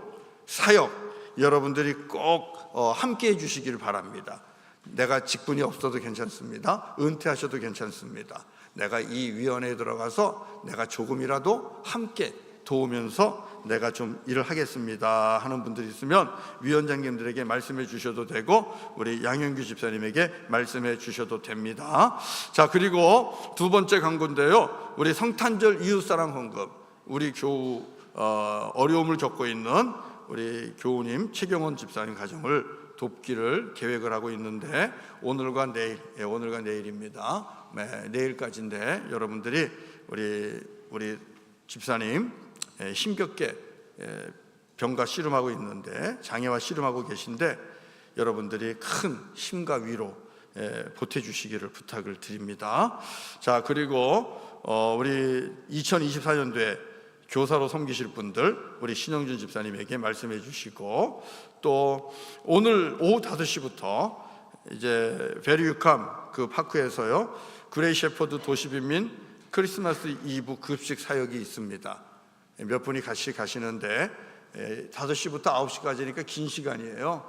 사역 여러분들이 꼭 함께 해주시기를 바랍니다. 내가 직분이 없어도 괜찮습니다. 은퇴하셔도 괜찮습니다. 내가 이 위원회에 들어가서 내가 조금이라도 함께 도우면서 내가 좀 일을 하겠습니다 하는 분들이 있으면 위원장님들에게 말씀해 주셔도 되고 우리 양현규 집사님에게 말씀해 주셔도 됩니다. 자, 그리고 두 번째 광고인데요. 우리 성탄절 이웃사랑 헌금, 우리 교우 어려움을 겪고 있는 우리 교우님 최경원 집사님 가정을 돕기를 계획을 하고 있는데 오늘과 내일입니다. 내일까지인데 여러분들이 우리 집사님 힘겹게 병과 씨름하고 있는데, 장애와 씨름하고 계신데 여러분들이 큰 힘과 위로 보태주시기를 부탁을 드립니다. 자, 그리고 우리 2024년도에 교사로 섬기실 분들 우리 신영준 집사님에게 말씀해 주시고, 또 오늘 오후 5시부터 이제 베리유캄 그 파크에서요 그레이 셰퍼드 도시빈민 크리스마스 이브 급식 사역이 있습니다. 몇 분이 같이 가시는데 5시부터 9시까지니까 긴 시간이에요.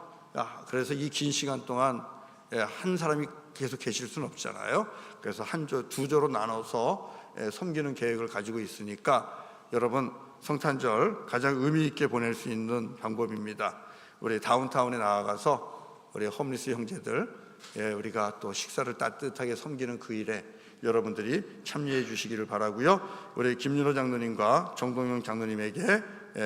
그래서 이 긴 시간 동안 한 사람이 계속 계실 수는 없잖아요. 그래서 두 조로 나눠서 섬기는 계획을 가지고 있으니까 여러분 성탄절 가장 의미 있게 보낼 수 있는 방법입니다. 우리 다운타운에 나아가서 우리 홈리스 형제들 우리가 또 식사를 따뜻하게 섬기는 그 일에 여러분들이 참여해 주시기를 바라고요. 우리 김윤호 장로님과 정동영 장로님에게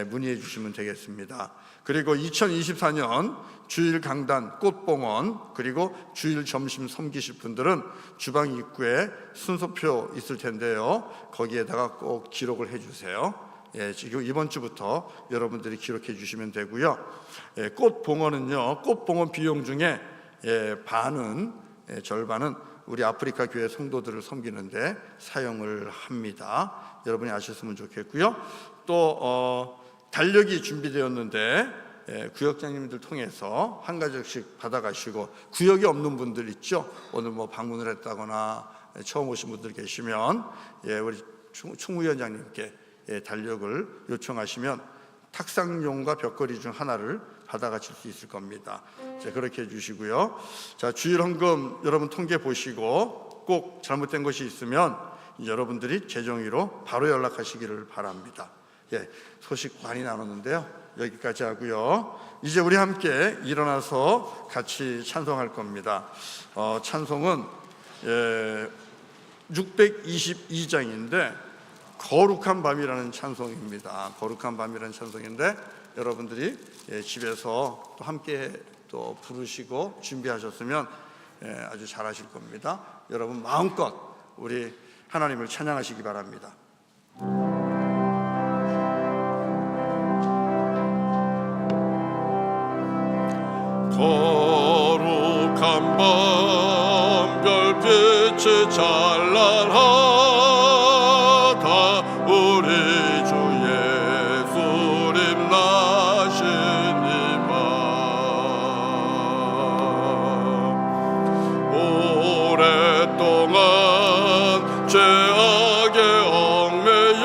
문의해 주시면 되겠습니다. 그리고 2024년 주일 강단 꽃봉헌 그리고 주일 점심 섬기실 분들은 주방 입구에 순서표 있을 텐데요. 거기에다가 꼭 기록을 해 주세요. 지금 이번 주부터 여러분들이 기록해 주시면 되고요. 꽃봉헌은요, 꽃봉헌 비용 중에 절반은 우리 아프리카 교회 성도들을 섬기는데 사용을 합니다. 여러분이 아셨으면 좋겠고요. 또 달력이 준비되었는데 구역장님들 통해서 한 가지씩 받아가시고, 구역이 없는 분들 있죠. 오늘 뭐 방문을 했다거나 처음 오신 분들 계시면 우리 총무위원장님께 달력을 요청하시면 탁상용과 벽걸이 중 하나를 받아가실 수 있을 겁니다. 자, 그렇게 해주시고요. 자, 주일 헌금 여러분 통계 보시고 꼭 잘못된 것이 있으면 여러분들이 재정의로 바로 연락하시기를 바랍니다. 소식 많이 나눴는데요. 여기까지 하고요. 이제 우리 함께 일어나서 같이 찬송할 겁니다. 찬송은 622장인데 거룩한 밤이라는 찬송입니다. 거룩한 밤이라는 찬송인데 여러분들이 집에서 또 함께 또 부르시고 준비하셨으면 아주 잘하실 겁니다. 여러분 마음껏 우리 하나님을 찬양하시기 바랍니다. 거룩한 밤 별빛이 찬란하다. 우리 주 예수님 나신 이 밤 오랫동안 죄악에 얽매여서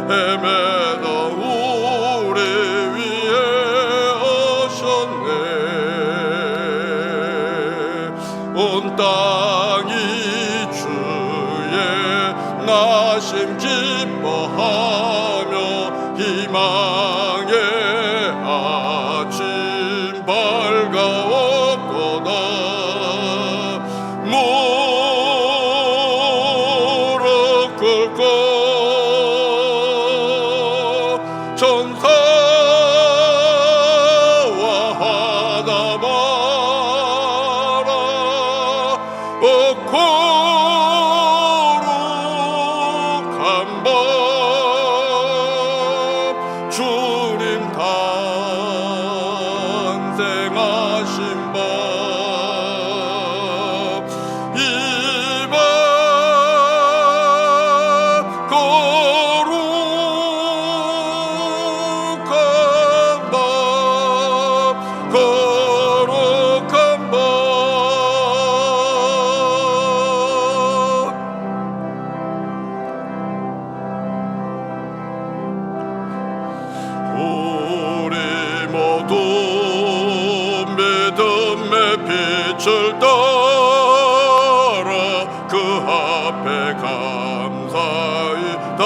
헤매던 우리 위에 오셨네. 온 땅이 주의 나심 기뻐하며 희망의 아침 밝아왔도다. 무릎 꿇고 천사와 하다 마라. 거룩한 밤 주님 탄생하신 밤 이 밤 거룩한 밤 거룩한 밤 우리 모두 믿음의 빛을 따라 그 앞에 감사히 다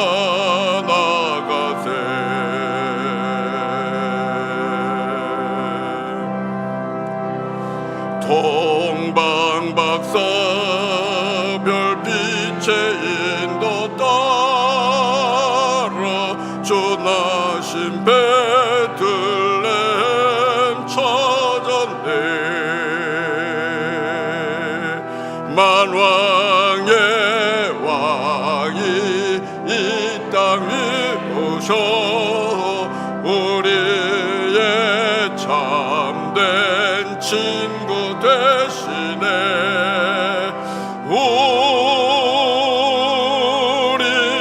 나가세. 동방박사 별빛의 인도 따라 주 나신 베들레헴 찾았네. 만왕의 왕이 이 땅 위에 오셔 우리의 참된 친구 되시네.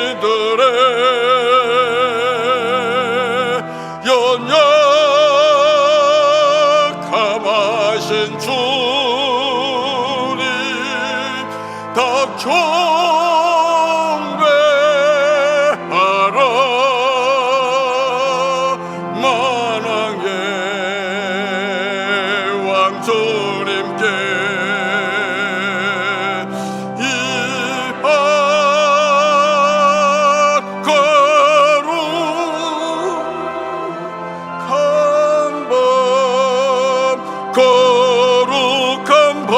우리들의 연약함하신 주님 다 경배하라. 만왕의 왕 주 거룩한 밤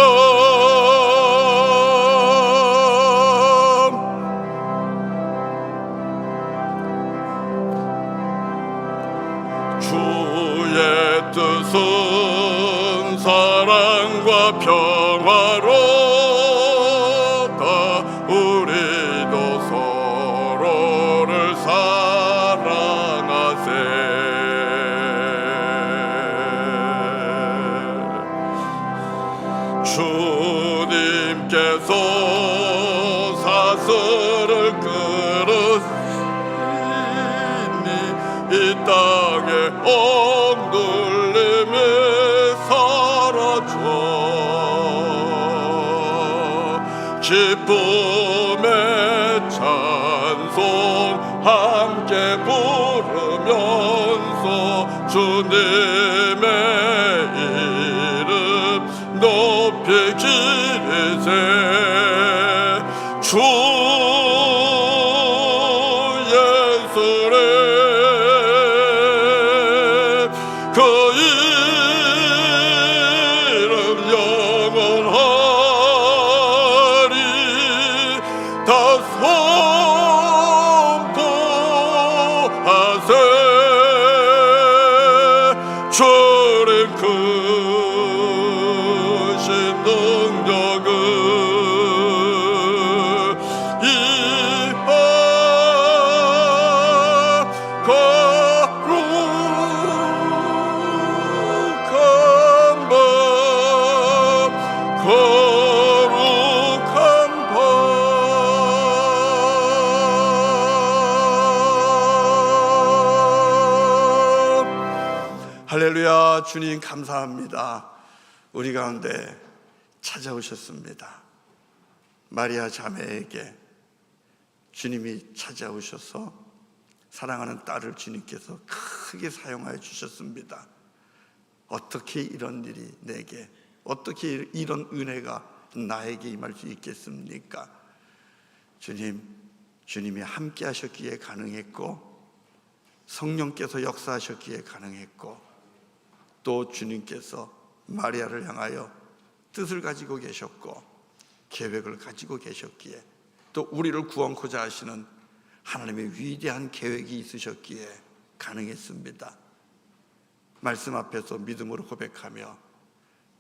주의 뜻은 사랑과 평화로다 우리도 서로를 사랑하세 주님께서 사슬을 끌으시니 이 땅에 억눌림이 사라져 기쁨의 찬송 함께 부르면서 주님의 이름 높이 기리세 주 예수의 그 이름 영원하리 다 선포하세 주님 크신 능력을 이하 거룩한 밤 거룩한 밤 할렐루야. 주님 감사합니다. 우리 가운데 찾아오셨습니다. 마리아 자매에게 주님이 찾아오셔서 사랑하는 딸을 주님께서 크게 사용하여 주셨습니다. 어떻게 이런 일이 내게, 어떻게 이런 은혜가 나에게 임할 수 있겠습니까? 주님이 함께 하셨기에 가능했고 성령께서 역사하셨기에 가능했고 또 주님께서 마리아를 향하여 뜻을 가지고 계셨고 계획을 가지고 계셨기에 또 우리를 구원코자 하시는 하나님의 위대한 계획이 있으셨기에 가능했습니다. 말씀 앞에서 믿음으로 고백하며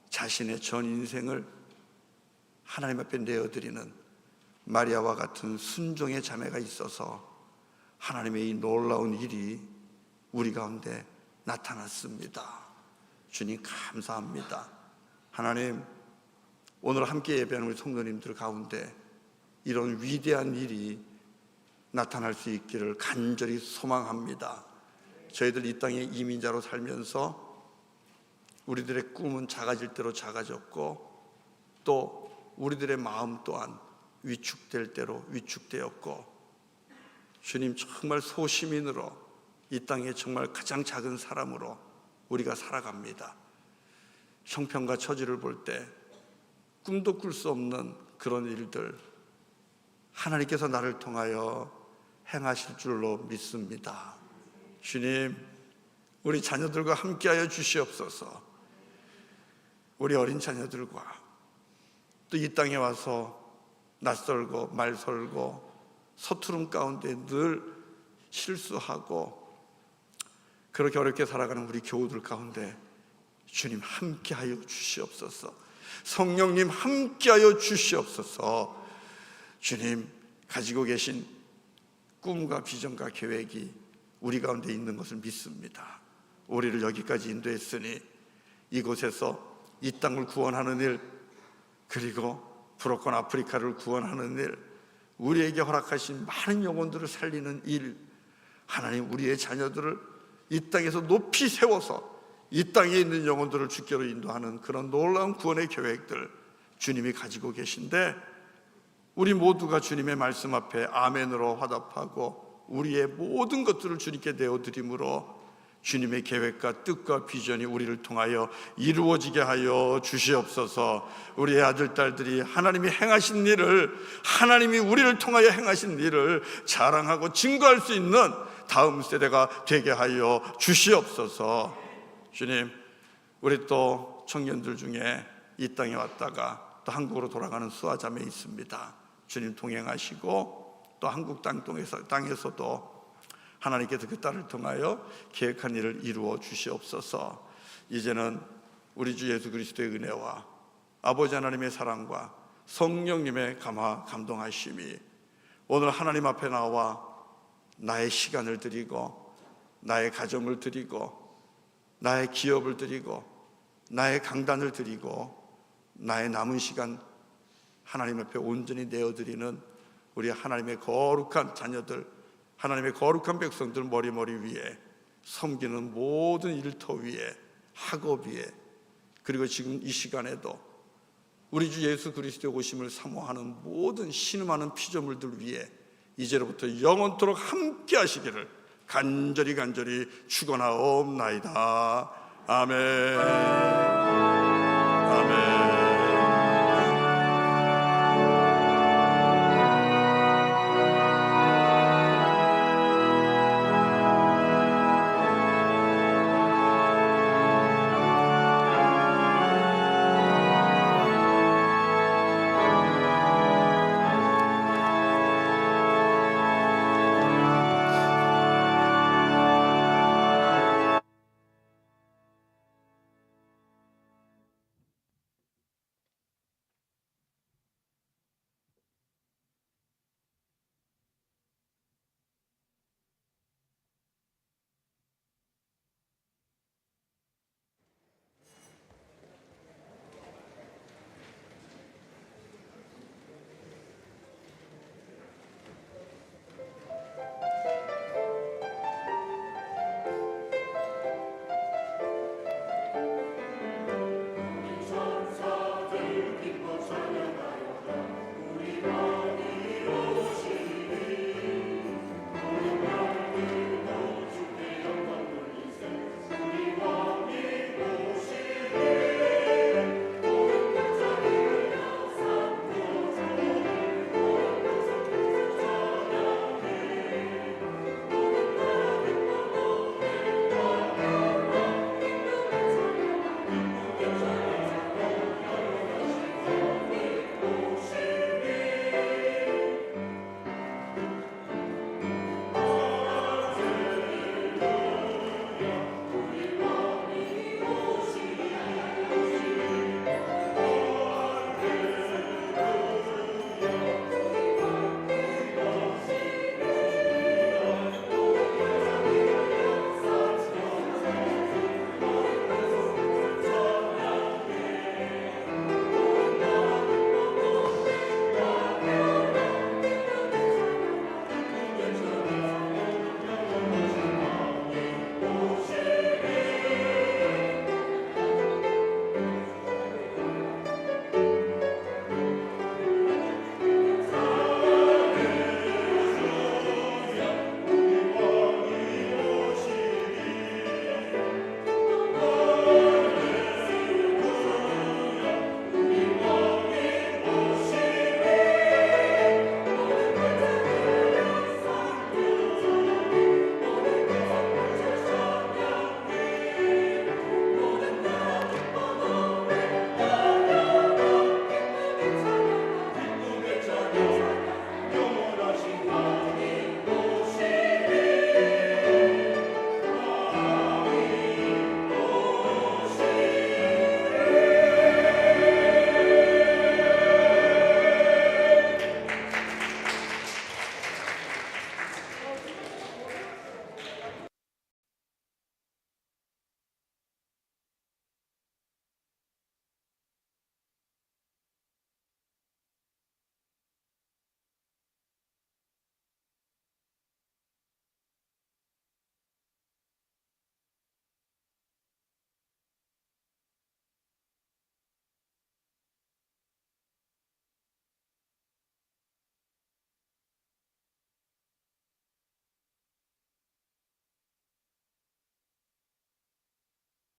자신의 전 인생을 하나님 앞에 내어드리는 마리아와 같은 순종의 자매가 있어서 하나님의 이 놀라운 일이 우리 가운데 나타났습니다. 주님 감사합니다. 하나님, 오늘 함께 예배하는 우리 성도님들 가운데 이런 위대한 일이 나타날 수 있기를 간절히 소망합니다. 저희들 이 땅에 이민자로 살면서 우리들의 꿈은 작아질 대로 작아졌고 또 우리들의 마음 또한 위축될 대로 위축되었고 주님 정말 소시민으로 이 땅에 정말 가장 작은 사람으로 우리가 살아갑니다. 형편과 처지를 볼 때 꿈도 꿀 수 없는 그런 일들 하나님께서 나를 통하여 행하실 줄로 믿습니다. 주님, 우리 자녀들과 함께하여 주시옵소서. 우리 어린 자녀들과 또 이 땅에 와서 낯설고 말설고 서투름 가운데 늘 실수하고 그렇게 어렵게 살아가는 우리 교우들 가운데 주님 함께하여 주시옵소서. 성령님 함께하여 주시옵소서. 주님 가지고 계신 꿈과 비전과 계획이 우리 가운데 있는 것을 믿습니다. 우리를 여기까지 인도했으니 이곳에서 이 땅을 구원하는 일, 그리고 브로큰 아프리카를 구원하는 일, 우리에게 허락하신 많은 영혼들을 살리는 일, 하나님 우리의 자녀들을 이 땅에서 높이 세워서 이 땅에 있는 영혼들을 주께로 인도하는 그런 놀라운 구원의 계획들 주님이 가지고 계신데 우리 모두가 주님의 말씀 앞에 아멘으로 화답하고 우리의 모든 것들을 주님께 내어드림으로 주님의 계획과 뜻과 비전이 우리를 통하여 이루어지게 하여 주시옵소서. 우리의 아들, 딸들이 하나님이 행하신 일을, 하나님이 우리를 통하여 행하신 일을 자랑하고 증거할 수 있는 다음 세대가 되게 하여 주시옵소서. 주님, 우리 또 청년들 중에 이 땅에 왔다가 또 한국으로 돌아가는 수아자매 있습니다. 주님 동행하시고 또 한국 땅에서도 하나님께서 그 딸을 통하여 계획한 일을 이루어 주시옵소서. 이제는 우리 주 예수 그리스도의 은혜와 아버지 하나님의 사랑과 성령님의 감동하심이 오늘 하나님 앞에 나와 나의 시간을 드리고 나의 가정을 드리고 나의 기업을 드리고 나의 강단을 드리고 나의 남은 시간 하나님 앞에 온전히 내어드리는 우리 하나님의 거룩한 자녀들, 하나님의 거룩한 백성들 머리 위에 섬기는 모든 일터 위에 학업 위에 그리고 지금 이 시간에도 우리 주 예수 그리스도의 오심을 사모하는 모든 신음하는 피조물들 위에 이제로부터 영원토록 함께 하시기를 간절히 축원하옵나이다. 아멘. 아멘.